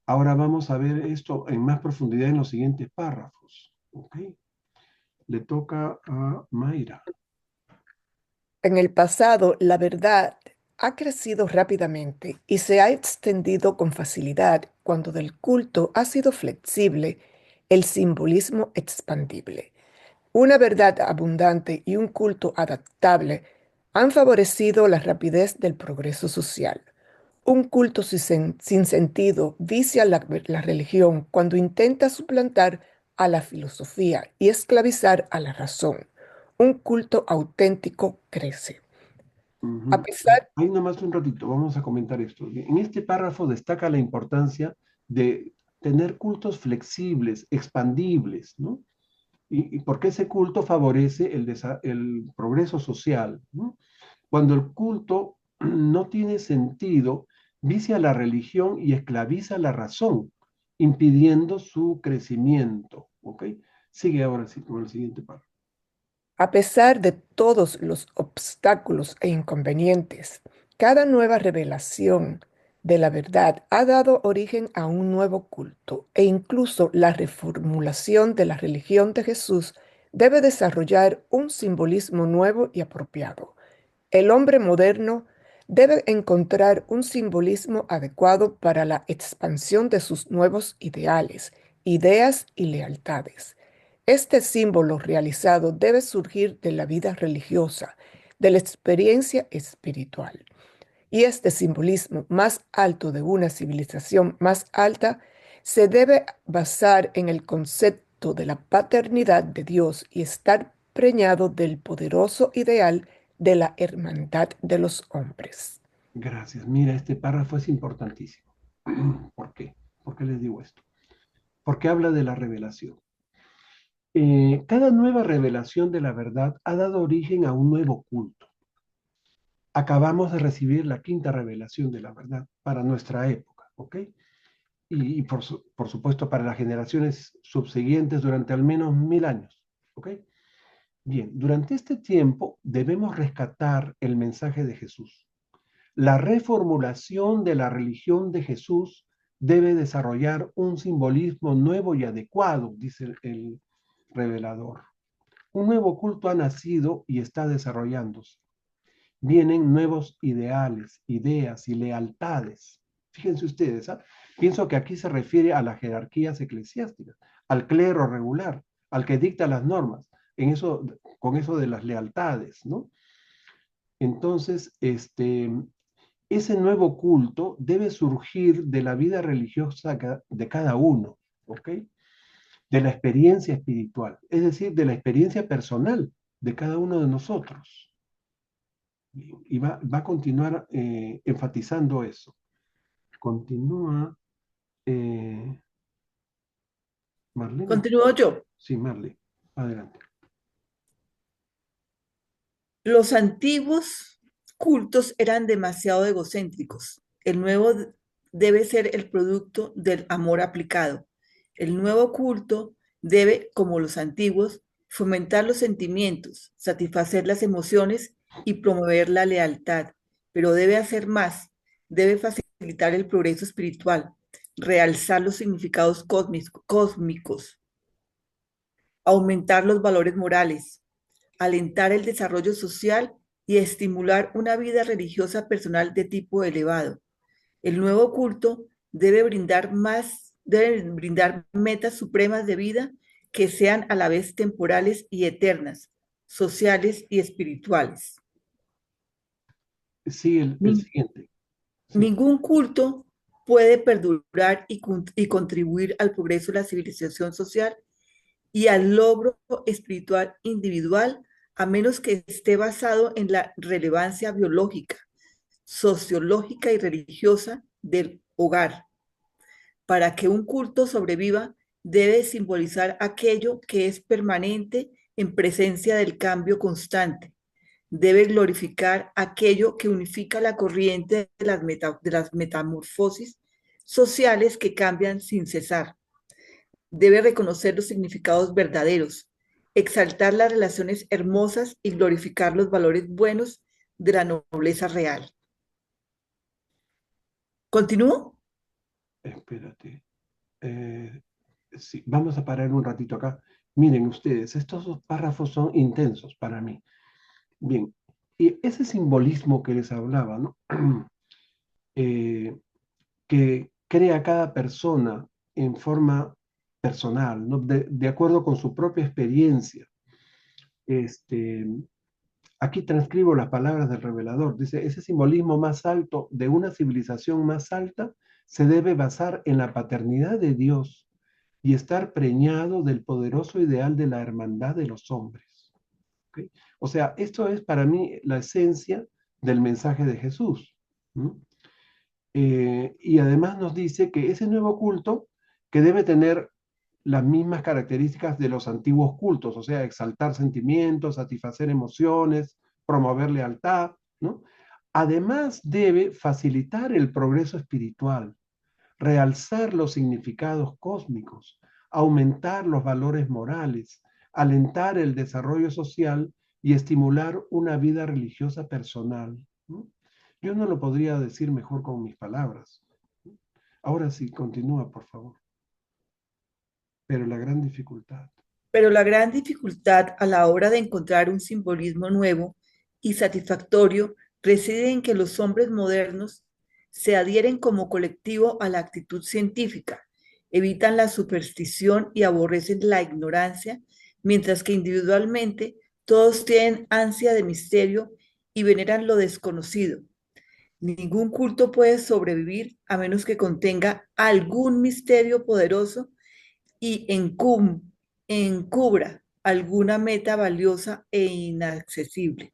Ahora vamos a ver esto en más profundidad en los siguientes párrafos. ¿Ok? Le toca a Mayra. En el pasado, la verdad ha crecido rápidamente y se ha extendido con facilidad cuando del culto ha sido flexible el simbolismo expandible. Una verdad abundante y un culto adaptable han favorecido la rapidez del progreso social. Un culto sin sentido vicia la religión cuando intenta suplantar a la filosofía y esclavizar a la razón. Un culto auténtico crece. A Ujú. pesar, Ahí nomás un ratito, vamos a comentar esto. En este párrafo destaca la importancia de tener cultos flexibles, expandibles, ¿no? Y porque ese culto favorece el progreso social, ¿no? Cuando el culto no tiene sentido, vicia la religión y esclaviza la razón, impidiendo su crecimiento, ¿ok? Sigue ahora sí con el siguiente párrafo. A pesar de todos los obstáculos e inconvenientes, cada nueva revelación de la verdad ha dado origen a un nuevo culto e incluso la reformulación de la religión de Jesús debe desarrollar un simbolismo nuevo y apropiado. El hombre moderno debe encontrar un simbolismo adecuado para la expansión de sus nuevos ideales, ideas y lealtades. Este símbolo realizado debe surgir de la vida religiosa, de la experiencia espiritual. Y este simbolismo más alto de una civilización más alta se debe basar en el concepto de la paternidad de Dios y estar preñado del poderoso ideal de la hermandad de los hombres. Gracias. Mira, este párrafo es importantísimo. ¿Por qué? ¿Por qué les digo esto? Porque habla de la revelación. Cada nueva revelación de la verdad ha dado origen a un nuevo culto. Acabamos de recibir la quinta revelación de la verdad para nuestra época, ¿ok? Y por supuesto para las generaciones subsiguientes durante al menos 1000 años, ¿ok? Bien, durante este tiempo debemos rescatar el mensaje de Jesús. La reformulación de la religión de Jesús debe desarrollar un simbolismo nuevo y adecuado, dice el revelador. Un nuevo culto ha nacido y está desarrollándose. Vienen nuevos ideales, ideas y lealtades. Fíjense ustedes, ¿ah? Pienso que aquí se refiere a las jerarquías eclesiásticas, al clero regular, al que dicta las normas, con eso de las lealtades, ¿no? Entonces, ese nuevo culto debe surgir de la vida religiosa de cada uno, ¿ok? De la experiencia espiritual, es decir, de la experiencia personal de cada uno de nosotros. Y va a continuar enfatizando eso. Continúa. Marlene. Continúo yo. Sí, Marlene, adelante. Los antiguos cultos eran demasiado egocéntricos. El nuevo debe ser el producto del amor aplicado. El nuevo culto debe, como los antiguos, fomentar los sentimientos, satisfacer las emociones y promover la lealtad, pero debe hacer más, debe facilitar el progreso espiritual, realzar los significados cósmicos, aumentar los valores morales, alentar el desarrollo social y estimular una vida religiosa personal de tipo elevado. El nuevo culto debe brindar metas supremas de vida que sean a la vez temporales y eternas, sociales y espirituales. Sí, el siguiente. Sí. Ningún culto puede perdurar y contribuir al progreso de la civilización social y al logro espiritual individual, a menos que esté basado en la relevancia biológica, sociológica y religiosa del hogar. Para que un culto sobreviva, debe simbolizar aquello que es permanente en presencia del cambio constante. Debe glorificar aquello que unifica la corriente de las metamorfosis sociales que cambian sin cesar. Debe reconocer los significados verdaderos, exaltar las relaciones hermosas y glorificar los valores buenos de la nobleza real. ¿Continúo? Espérate. Sí, vamos a parar un ratito acá. Miren ustedes, estos dos párrafos son intensos para mí. Bien, y ese simbolismo que les hablaba, ¿no? Que crea cada persona en forma personal, ¿no? De acuerdo con su propia experiencia. Aquí transcribo las palabras del revelador. Dice, ese simbolismo más alto de una civilización más alta se debe basar en la paternidad de Dios y estar preñado del poderoso ideal de la hermandad de los hombres. ¿Okay? O sea, esto es para mí la esencia del mensaje de Jesús. Y además nos dice que ese nuevo culto, que debe tener las mismas características de los antiguos cultos, o sea, exaltar sentimientos, satisfacer emociones, promover lealtad, ¿no? Además debe facilitar el progreso espiritual, realzar los significados cósmicos, aumentar los valores morales, alentar el desarrollo social y estimular una vida religiosa personal. ¿No? Yo no lo podría decir mejor con mis palabras. Ahora sí, continúa, por favor. Pero la gran dificultad. Pero la gran dificultad a la hora de encontrar un simbolismo nuevo y satisfactorio reside en que los hombres modernos se adhieren como colectivo a la actitud científica, evitan la superstición y aborrecen la ignorancia, mientras que individualmente todos tienen ansia de misterio y veneran lo desconocido. Ningún culto puede sobrevivir a menos que contenga algún misterio poderoso y encubra alguna meta valiosa e inaccesible.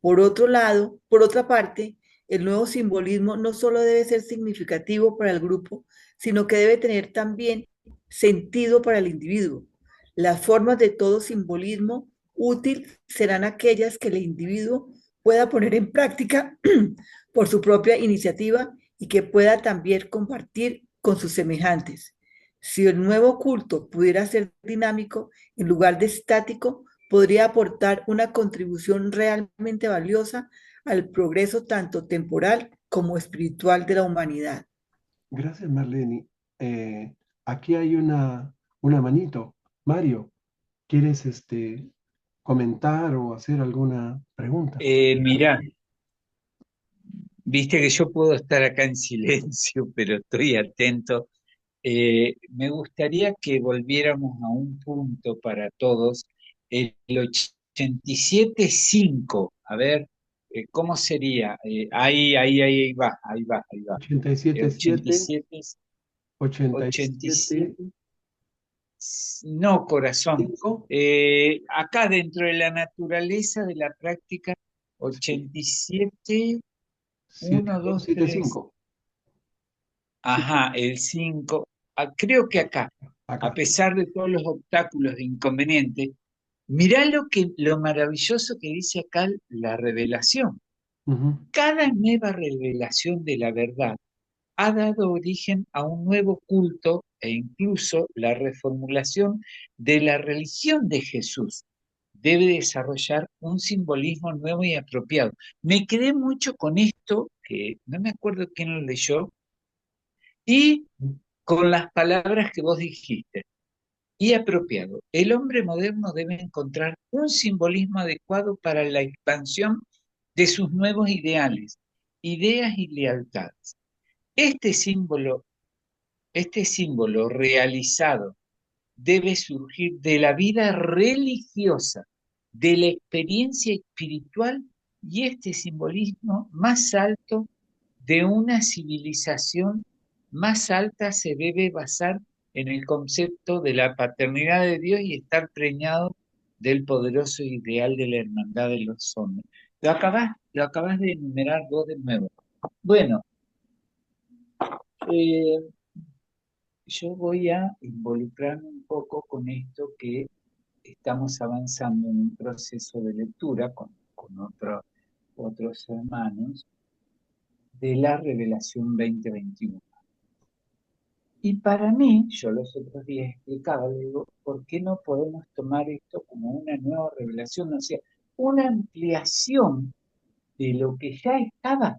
Por otra parte, el nuevo simbolismo no solo debe ser significativo para el grupo, sino que debe tener también sentido para el individuo. Las formas de todo simbolismo útil serán aquellas que el individuo pueda poner en práctica por su propia iniciativa y que pueda también compartir con sus semejantes. Si el nuevo culto pudiera ser dinámico en lugar de estático, podría aportar una contribución realmente valiosa al progreso tanto temporal como espiritual de la humanidad. Gracias, Marlene. Aquí hay una manito. Mario, ¿quieres comentar o hacer alguna pregunta? Mirá, viste que yo puedo estar acá en silencio, pero estoy atento. Me gustaría que volviéramos a un punto para todos, el 87.5. A ver, ¿cómo sería? Ahí va, ahí va, ahí va. 87.7, 87, 87.5, no, corazón. Acá dentro de la naturaleza de la práctica, 87, 1, 2, 3. 7275. Ajá, el 5. Creo que acá, a pesar de todos los obstáculos e inconvenientes, mirá lo maravilloso que dice acá la revelación. Cada nueva revelación de la verdad ha dado origen a un nuevo culto e incluso la reformulación de la religión de Jesús debe desarrollar un simbolismo nuevo y apropiado. Me quedé mucho con esto, que no me acuerdo quién lo leyó, y con las palabras que vos dijiste. Y apropiado. El hombre moderno debe encontrar un simbolismo adecuado para la expansión de sus nuevos ideales, ideas y lealtades. Este símbolo realizado debe surgir de la vida religiosa, de la experiencia espiritual y este simbolismo más alto de una civilización más alta se debe basar en el concepto de la paternidad de Dios y estar preñado del poderoso ideal de la hermandad de los hombres. Lo acabas de enumerar vos de nuevo. Bueno, yo voy a involucrarme un poco con esto que estamos avanzando en un proceso de lectura con otros hermanos de la Revelación 2021. Y para mí, yo los otros días explicaba, digo, ¿por qué no podemos tomar esto como una nueva revelación? O sea, una ampliación de lo que ya estaba.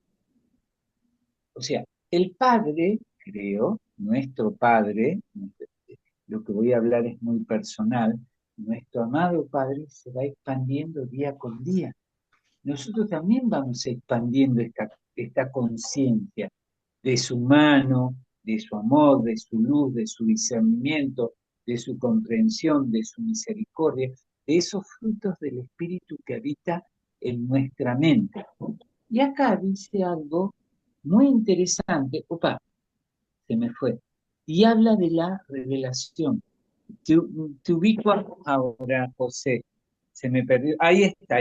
O sea, el Padre, creo, nuestro Padre, lo que voy a hablar es muy personal, nuestro amado Padre se va expandiendo día con día. Nosotros también vamos expandiendo esta conciencia de su mano, de su amor, de su luz, de su discernimiento, de su comprensión, de su misericordia, de esos frutos del Espíritu que habita en nuestra mente. Y acá dice algo muy interesante, se me fue, y habla de la revelación. Te ubico ahora, José, se me perdió, ahí está.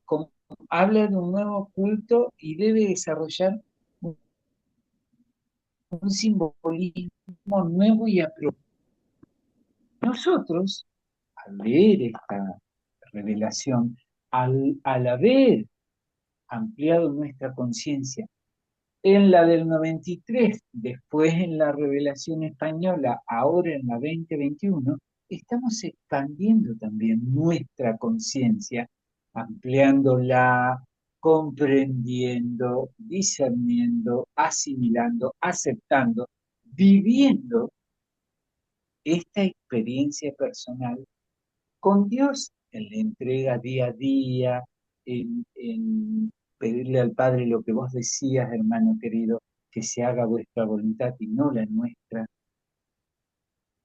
Como habla de un nuevo culto y debe desarrollar un simbolismo nuevo y apropiado. Nosotros, al leer esta revelación, al haber ampliado nuestra conciencia, En la del 93, después en la Revelación Española, ahora en la 2021, estamos expandiendo también nuestra conciencia, ampliándola, comprendiendo, discerniendo, asimilando, aceptando, viviendo esta experiencia personal con Dios en la entrega día a día, en pedirle al Padre lo que vos decías, hermano querido, que se haga vuestra voluntad y no la nuestra,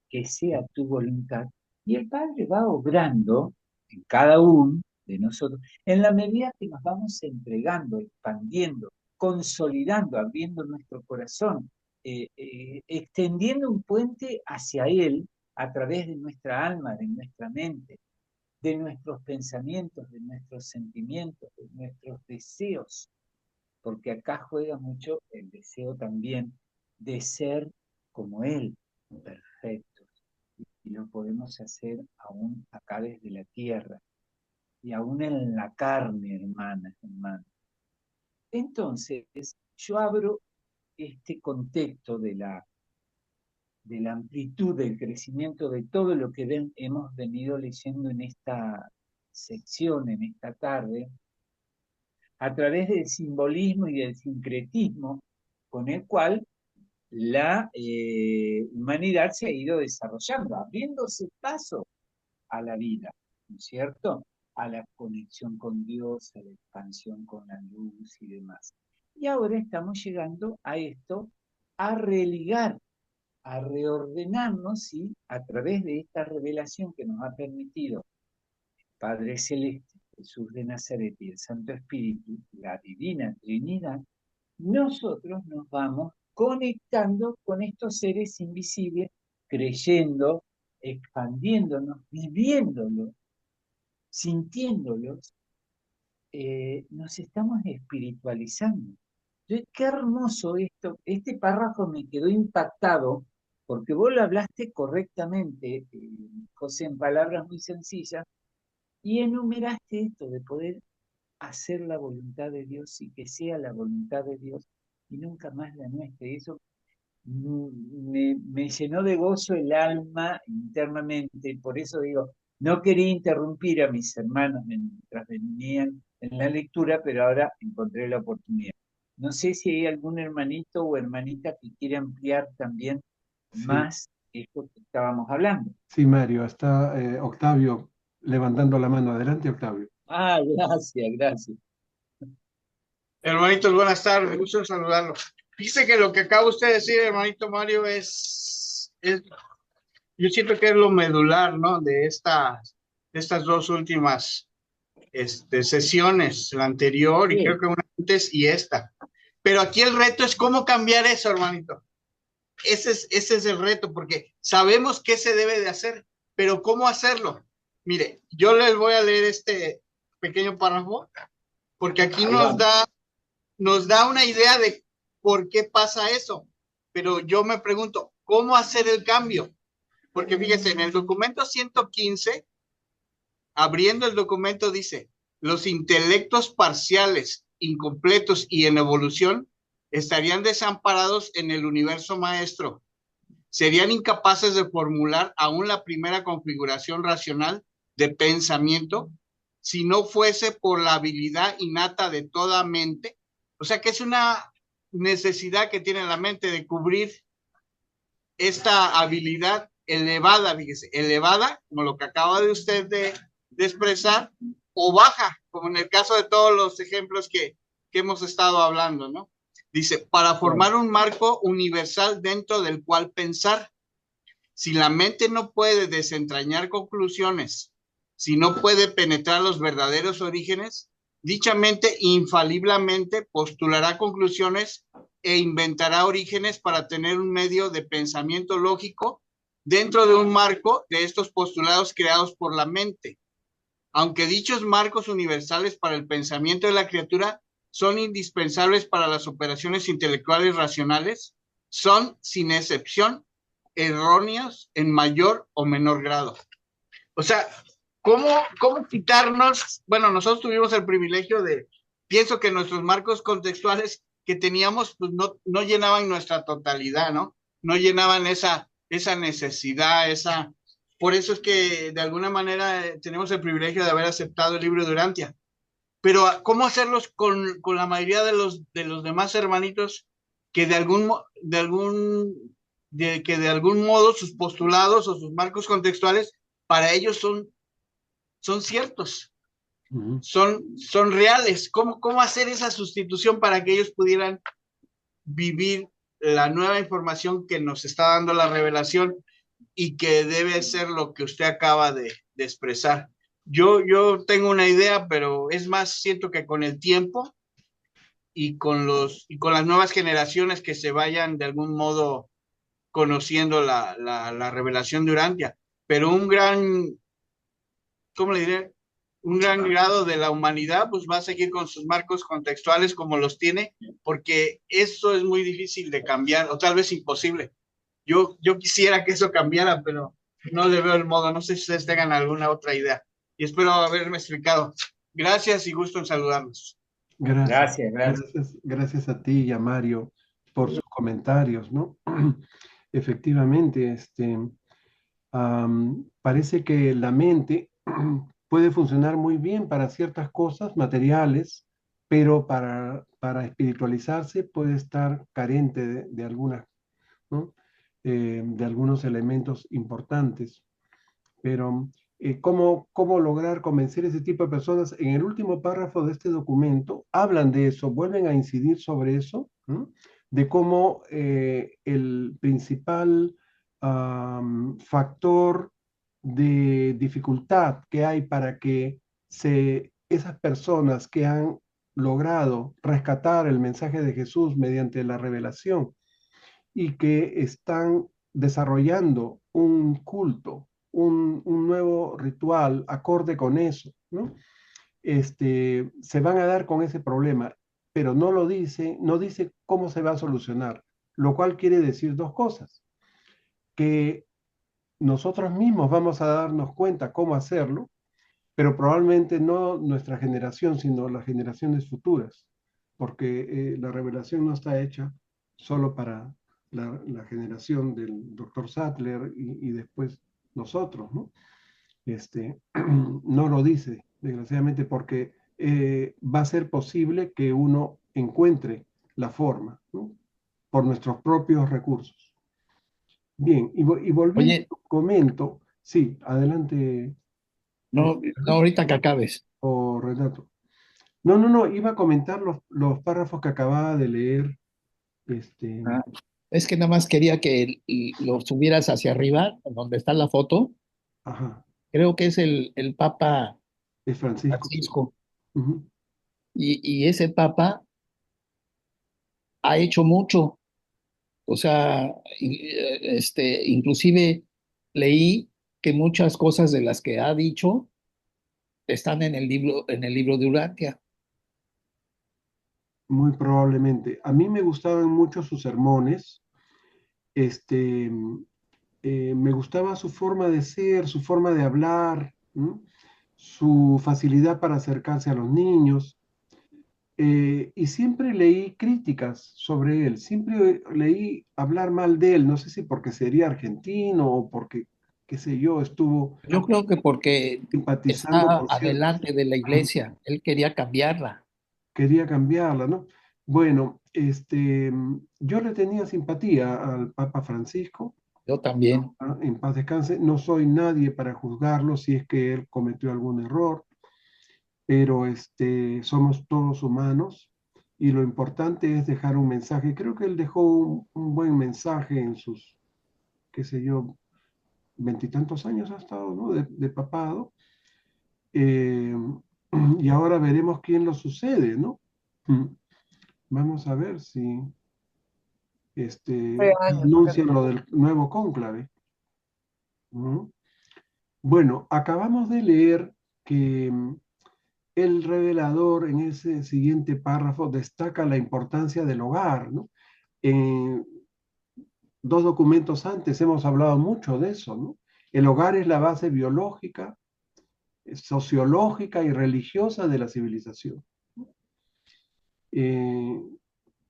que sea tu voluntad. Y el Padre va obrando en cada uno de nosotros, en la medida que nos vamos entregando, expandiendo, consolidando, abriendo nuestro corazón, extendiendo un puente hacia Él a través de nuestra alma, de nuestra mente, de nuestros pensamientos, de nuestros sentimientos, de nuestros deseos, porque acá juega mucho el deseo también de ser como Él, perfectos, y lo podemos hacer aún acá desde la tierra, y aún en la carne, hermanas, hermanos. Entonces, yo abro este contexto de la amplitud del crecimiento de todo lo que hemos venido leyendo en esta sección, en esta tarde, a través del simbolismo y del sincretismo con el cual la humanidad se ha ido desarrollando, abriéndose paso a la vida, ¿no es cierto? A la conexión con Dios, a la expansión con la luz y demás. Y ahora estamos llegando a esto, a religar, a reordenarnos, ¿sí? A través de esta revelación que nos ha permitido Padre Celeste, Jesús de Nazaret y el Santo Espíritu, la Divina Trinidad, nosotros nos vamos conectando con estos seres invisibles, creyendo, expandiéndonos, viviéndolos, sintiéndolos, nos estamos espiritualizando. Entonces, qué hermoso esto. Este párrafo me quedó impactado porque vos lo hablaste correctamente, José, en palabras muy sencillas, y enumeraste esto de poder hacer la voluntad de Dios y que sea la voluntad de Dios y nunca más la nuestra. Y eso me llenó de gozo el alma internamente. Por eso digo, no quería interrumpir a mis hermanos mientras venían en la lectura, pero ahora encontré la oportunidad. No sé si hay algún hermanito o hermanita que quiera ampliar también más esto que estábamos hablando. Sí, Mario, está Octavio levantando la mano. Adelante, Octavio. Ah, gracias, gracias. Hermanitos, buenas tardes, gusto saludarlos. Dice que lo que acaba usted de decir, hermanito Mario, yo siento que es lo medular, ¿no? De estas dos últimas sesiones, la anterior y creo que una antes y esta. Pero aquí el reto es cómo cambiar eso, hermanito. Ese es el reto, porque sabemos qué se debe de hacer, pero ¿cómo hacerlo? Mire, yo les voy a leer este pequeño párrafo, porque aquí nos da una idea de por qué pasa eso. Pero yo me pregunto, ¿cómo hacer el cambio? Porque fíjese, en el documento 115, abriendo el documento dice, los intelectos parciales, incompletos y en evolución estarían desamparados en el universo maestro. Serían incapaces de formular aún la primera configuración racional de pensamiento si no fuese por la habilidad innata de toda mente. O sea que es una necesidad que tiene la mente de cubrir esta habilidad elevada, fíjese, elevada, como lo que acaba de usted de expresar, o baja, como en el caso de todos los ejemplos que hemos estado hablando, ¿no? Dice, para formar un marco universal dentro del cual pensar. Si la mente no puede desentrañar conclusiones, si no puede penetrar los verdaderos orígenes, dicha mente infaliblemente postulará conclusiones e inventará orígenes para tener un medio de pensamiento lógico dentro de un marco de estos postulados creados por la mente. Aunque dichos marcos universales para el pensamiento de la criatura son indispensables para las operaciones intelectuales racionales, son, sin excepción, erróneos en mayor o menor grado. O sea, ¿cómo quitarnos? Bueno, nosotros tuvimos el privilegio pienso que nuestros marcos contextuales que teníamos, pues no llenaban nuestra totalidad, ¿no? No llenaban esa necesidad, por eso es que de alguna manera tenemos el privilegio de haber aceptado el libro de Urantia. Pero ¿cómo hacerlos con la mayoría de los demás hermanitos que de algún modo sus postulados o sus marcos contextuales para ellos son ciertos, son reales? ¿Cómo hacer esa sustitución para que ellos pudieran vivir la nueva información que nos está dando la revelación y que debe ser lo que usted acaba de expresar? Yo tengo una idea, pero es más, siento que con el tiempo y con las nuevas generaciones que se vayan de algún modo conociendo la revelación de Urantia, pero ¿cómo le diré? Un gran grado de la humanidad pues va a seguir con sus marcos contextuales como los tiene, porque eso es muy difícil de cambiar, o tal vez imposible. Yo quisiera que eso cambiara, pero no le veo el modo. No sé si ustedes tengan alguna otra idea. Y espero haberme explicado. Gracias y gusto en saludarlos. Gracias a ti y a Mario por sus comentarios, ¿no? Efectivamente, parece que la mente puede funcionar muy bien para ciertas cosas materiales, pero para espiritualizarse puede estar carente de algunas, ¿no? De algunos elementos importantes. Pero, ¿cómo lograr convencer a ese tipo de personas? En el último párrafo de este documento hablan de eso, vuelven a incidir sobre eso, ¿no? De cómo el principal factor de dificultad que hay para que esas personas que han logrado rescatar el mensaje de Jesús mediante la revelación y que están desarrollando un culto, un nuevo ritual acorde con eso, ¿no? Se van a dar con ese problema, pero no dice cómo se va a solucionar, lo cual quiere decir dos cosas: que nosotros mismos vamos a darnos cuenta cómo hacerlo, pero probablemente no nuestra generación, sino las generaciones futuras, porque la revelación no está hecha solo para la generación del doctor Sattler y después nosotros, ¿no? No lo dice, desgraciadamente, porque va a ser posible que uno encuentre la forma, ¿no? Por nuestros propios recursos. Bien, y volviendo a tu comento, sí, adelante. No, ahorita que acabes. O Renato. No, iba a comentar los párrafos que acababa de leer. Es que nada más quería que lo subieras hacia arriba, donde está la foto. Ajá. Creo que es el Papa Es Francisco. Francisco. Uh-huh. Y ese Papa ha hecho mucho. O sea, inclusive leí que muchas cosas de las que ha dicho están en el libro de Urantia. Muy probablemente. A mí me gustaban mucho sus sermones. Me gustaba su forma de ser, su forma de hablar, ¿no? Su facilidad para acercarse a los niños. Y siempre leí críticas sobre él, siempre leí hablar mal de él, no sé si porque sería argentino o porque, qué sé yo, estuvo Yo creo que porque simpatizando está con adelante de la iglesia, él quería cambiarla. Quería cambiarla, ¿no? Bueno, yo le tenía simpatía al Papa Francisco. Yo también. En paz descanse. No soy nadie para juzgarlo si es que él cometió algún error, pero somos todos humanos y lo importante es dejar un mensaje. Creo que él dejó un buen mensaje en sus, qué sé yo, 20 y tantos años ha estado, ¿no? de papado. Y ahora veremos quién lo sucede, ¿no? Vamos a ver si anuncia lo del nuevo cónclave. Bueno, acabamos de leer que el revelador en ese siguiente párrafo destaca la importancia del hogar, ¿no? En 2 documentos antes hemos hablado mucho de eso, ¿no? El hogar es la base biológica, sociológica y religiosa de la civilización.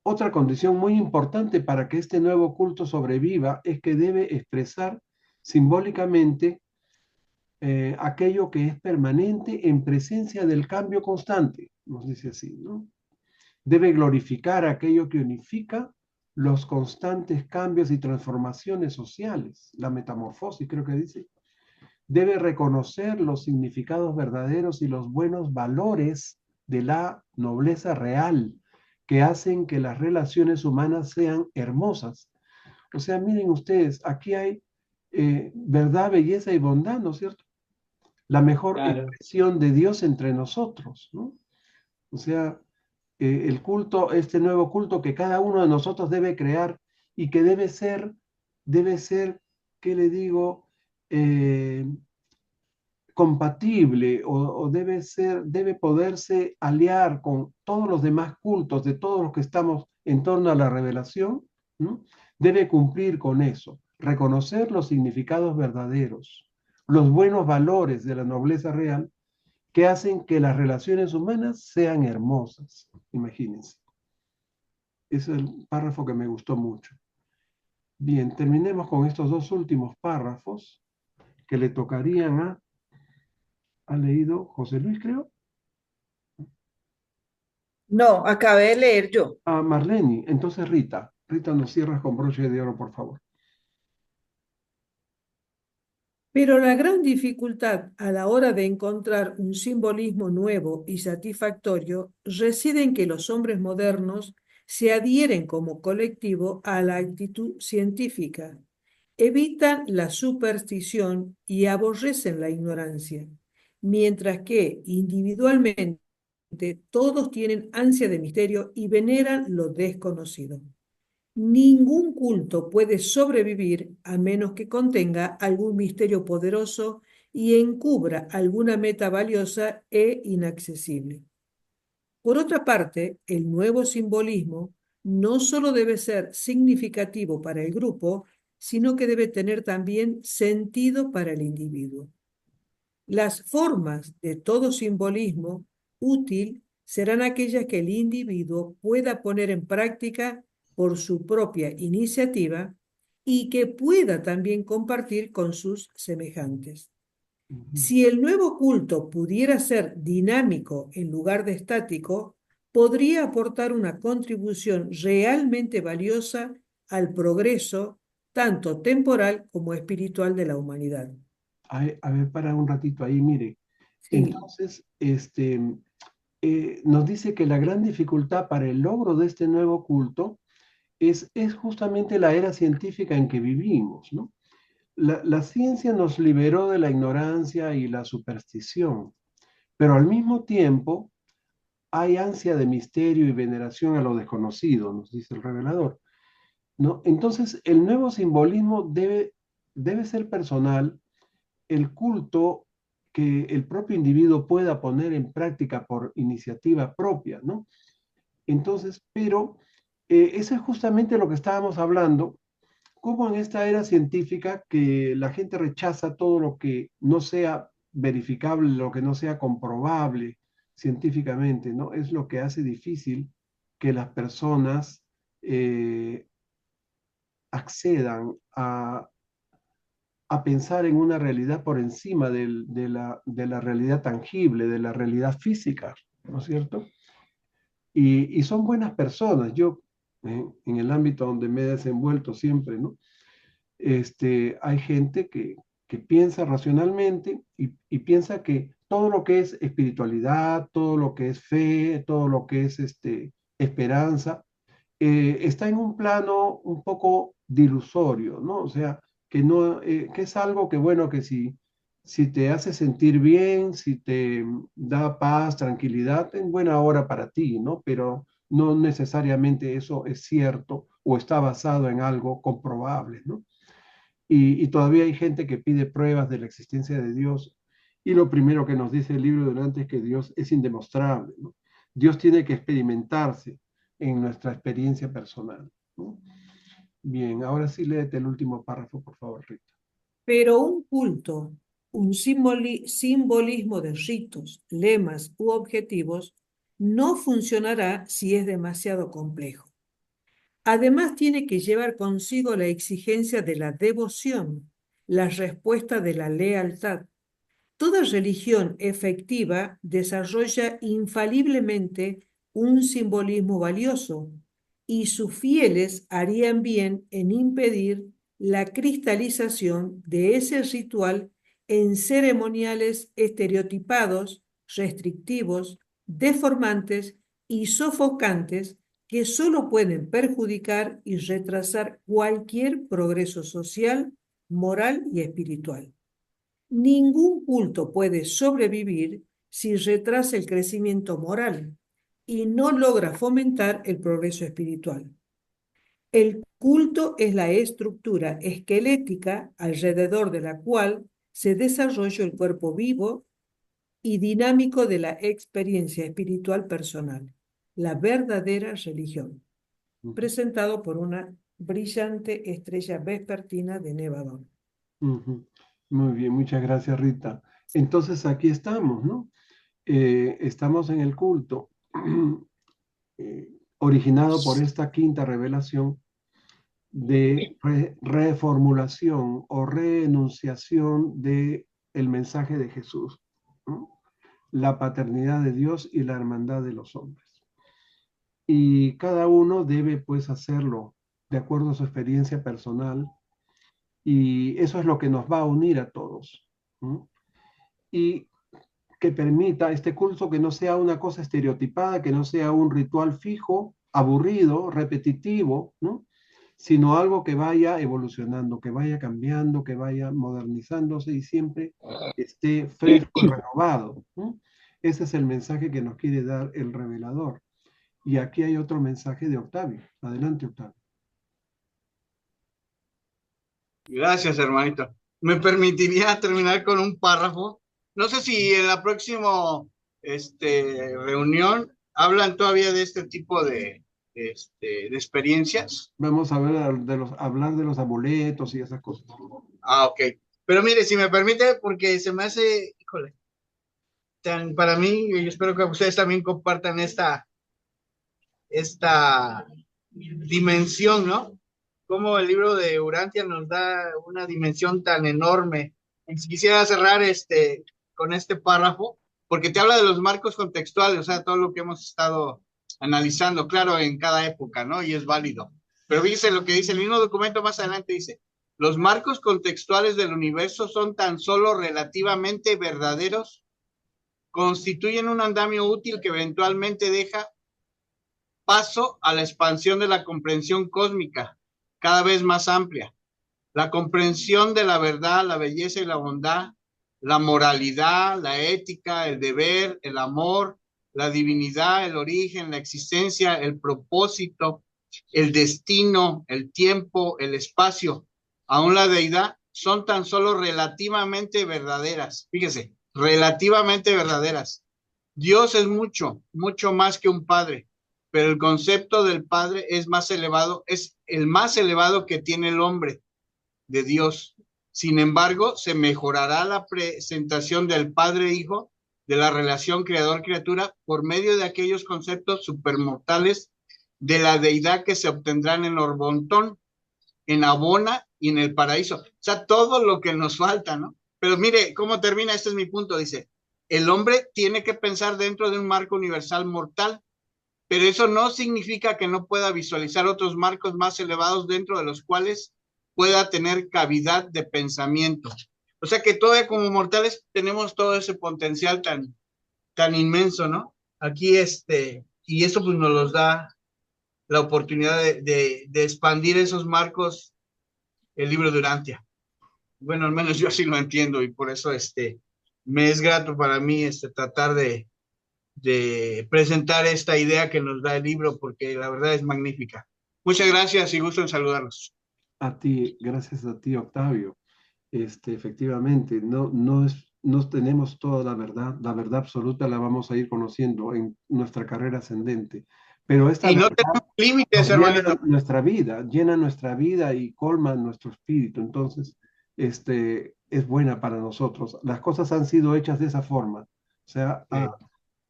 Otra condición muy importante para que este nuevo culto sobreviva es que debe expresar simbólicamente aquello que es permanente en presencia del cambio constante, nos dice así, ¿no? Debe glorificar aquello que unifica los constantes cambios y transformaciones sociales, la metamorfosis creo que dice. Debe reconocer los significados verdaderos y los buenos valores de la nobleza real que hacen que las relaciones humanas sean hermosas. O sea, miren ustedes, aquí hay verdad, belleza y bondad, ¿no es cierto? La mejor Claro. expresión de Dios entre nosotros, ¿no? O sea, el culto, este nuevo culto que cada uno de nosotros debe crear y que debe ser, ¿qué le digo? Compatible o debe poderse aliar con todos los demás cultos de todos los que estamos en torno a la revelación, ¿no? Debe cumplir con eso, reconocer los significados verdaderos, los buenos valores de la nobleza real que hacen que las relaciones humanas sean hermosas. Imagínense. Ese es el párrafo que me gustó mucho. Bien, terminemos con estos dos últimos párrafos que le tocarían ¿ha leído José Luis, creo? No, acabé de leer yo. A Marlene. Entonces Rita. Rita, nos cierras con broche de oro, por favor. Pero la gran dificultad a la hora de encontrar un simbolismo nuevo y satisfactorio reside en que los hombres modernos se adhieren como colectivo a la actitud científica, evitan la superstición y aborrecen la ignorancia, mientras que individualmente todos tienen ansia de misterio y veneran lo desconocido. Ningún culto puede sobrevivir a menos que contenga algún misterio poderoso y encubra alguna meta valiosa e inaccesible. Por otra parte, el nuevo simbolismo no solo debe ser significativo para el grupo, sino que debe tener también sentido para el individuo. Las formas de todo simbolismo útil serán aquellas que el individuo pueda poner en práctica por su propia iniciativa y que pueda también compartir con sus semejantes. Si el nuevo culto pudiera ser dinámico en lugar de estático, podría aportar una contribución realmente valiosa al progreso, tanto temporal como espiritual de la humanidad. A ver, para un ratito ahí, mire. Sí. Entonces, nos dice que la gran dificultad para el logro de este nuevo culto es justamente la era científica en que vivimos, ¿no? La ciencia nos liberó de la ignorancia y la superstición, pero al mismo tiempo hay ansia de misterio y veneración a lo desconocido, nos dice el revelador, ¿no? Entonces, el nuevo simbolismo debe ser personal, el culto que el propio individuo pueda poner en práctica por iniciativa propia, ¿no? Entonces, pero eso es justamente lo que estábamos hablando, como en esta era científica que la gente rechaza todo lo que no sea verificable, lo que no sea comprobable científicamente, ¿no? Es lo que hace difícil que las personas accedan a pensar en una realidad por encima de la realidad tangible, de la realidad física, ¿no es cierto? Y son buenas personas. Yo, en el ámbito donde me he desenvuelto siempre, ¿no? Hay gente que piensa racionalmente y piensa que todo lo que es espiritualidad, todo lo que es fe, todo lo que es esperanza, está en un plano un poco dilusorio, ¿no? O sea, que, no, que es algo que, bueno, que si te hace sentir bien, si te da paz, tranquilidad, en buena hora para ti, ¿no? Pero no necesariamente eso es cierto o está basado en algo comprobable, ¿no? Y todavía hay gente que pide pruebas de la existencia de Dios. Y lo primero que nos dice el libro de delante es que Dios es indemostrable, ¿no? Dios tiene que experimentarse en nuestra experiencia personal, ¿no? Bien, ahora sí léete el último párrafo, por favor, Rita. Pero un culto, un simbolismo de ritos, lemas u objetivos, no funcionará si es demasiado complejo. Además, tiene que llevar consigo la exigencia de la devoción, la respuesta de la lealtad. Toda religión efectiva desarrolla infaliblemente un simbolismo valioso, y sus fieles harían bien en impedir la cristalización de ese ritual en ceremoniales estereotipados, restrictivos, deformantes y sofocantes que solo pueden perjudicar y retrasar cualquier progreso social, moral y espiritual. Ningún culto puede sobrevivir si retrasa el crecimiento moral y no logra fomentar el progreso espiritual. El culto es la estructura esquelética alrededor de la cual se desarrolla el cuerpo vivo y dinámico de la experiencia espiritual personal, la verdadera religión, presentado por una brillante estrella vespertina de Nevadón. Muy bien, muchas gracias, Rita. Entonces aquí estamos, ¿no? Estamos en el culto, originado por esta quinta revelación de reformulación o reenunciación del mensaje de Jesús, ¿no? La paternidad de Dios y la hermandad de los hombres. Y cada uno debe pues hacerlo de acuerdo a su experiencia personal, y eso es lo que nos va a unir a todos, ¿no? Y que permita este culto que no sea una cosa estereotipada, que no sea un ritual fijo, aburrido, repetitivo, ¿no? Sino algo que vaya evolucionando, que vaya cambiando, que vaya modernizándose y siempre esté fresco y renovado, ¿no? Ese es el mensaje que nos quiere dar el revelador. Y aquí hay otro mensaje de Octavio. Adelante, Octavio. Gracias, hermanito. ¿Me permitiría terminar con un párrafo? No sé si en la próxima reunión hablan todavía de este tipo de experiencias. Vamos a hablar de los amuletos y esas cosas. Ah, ok. Pero mire, si me permite, porque se me hace, híjole, para mí, y espero que ustedes también compartan esta dimensión, ¿no? Como el libro de Urantia nos da una dimensión tan enorme. Quisiera cerrar con este párrafo, porque te habla de los marcos contextuales, o sea, todo lo que hemos estado analizando, claro, en cada época, ¿no? Y es válido. Pero fíjese lo que dice el mismo documento más adelante, dice, los marcos contextuales del universo son tan solo relativamente verdaderos, constituyen un andamio útil que eventualmente deja paso a la expansión de la comprensión cósmica, cada vez más amplia. La comprensión de la verdad, la belleza y la bondad, la moralidad, la ética, el deber, el amor, la divinidad, el origen, la existencia, el propósito, el destino, el tiempo, el espacio, aún la deidad, son tan solo relativamente verdaderas. Fíjese, relativamente verdaderas. Dios es mucho, mucho más que un padre, pero el concepto del padre es más elevado, es el más elevado que tiene el hombre de Dios. Sin embargo, se mejorará la presentación del padre-hijo, de la relación creador-criatura, por medio de aquellos conceptos supermortales de la deidad que se obtendrán en Orbontón, en Abona y en el paraíso. O sea, todo lo que nos falta, ¿no? Pero mire cómo termina, este es mi punto, dice, el hombre tiene que pensar dentro de un marco universal mortal, pero eso no significa que no pueda visualizar otros marcos más elevados dentro de los cuales pueda tener cavidad de pensamiento. O sea que todavía como mortales tenemos todo ese potencial tan inmenso, ¿no? Aquí y eso pues nos los da la oportunidad de expandir esos marcos el libro de Urantia. Bueno, al menos yo así lo entiendo y por eso me es grato para mí tratar de presentar esta idea que nos da el libro, porque la verdad es magnífica. Muchas gracias y gusto en saludarlos. A ti, gracias a ti, Octavio. Efectivamente, no tenemos toda la verdad absoluta la vamos a ir conociendo en nuestra carrera ascendente, pero esta y no verdad tenemos límites, hermanito. llena nuestra vida y colma nuestro espíritu, entonces es buena para nosotros. Las cosas han sido hechas de esa forma, o sea,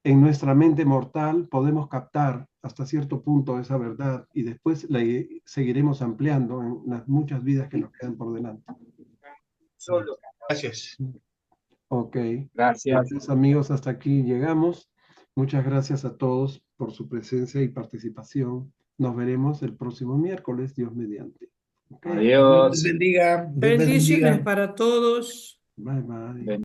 en nuestra mente mortal podemos captar hasta cierto punto esa verdad y después la seguiremos ampliando en las muchas vidas que nos quedan por delante. Solo. Gracias. Ok. Gracias. Gracias, amigos, hasta aquí llegamos. Muchas gracias a todos por su presencia y participación. Nos veremos el próximo miércoles, Dios mediante. Okay. Dios Adiós. les bendiga. Dios les Bendiciones bendiga. para todos. Bye, bye.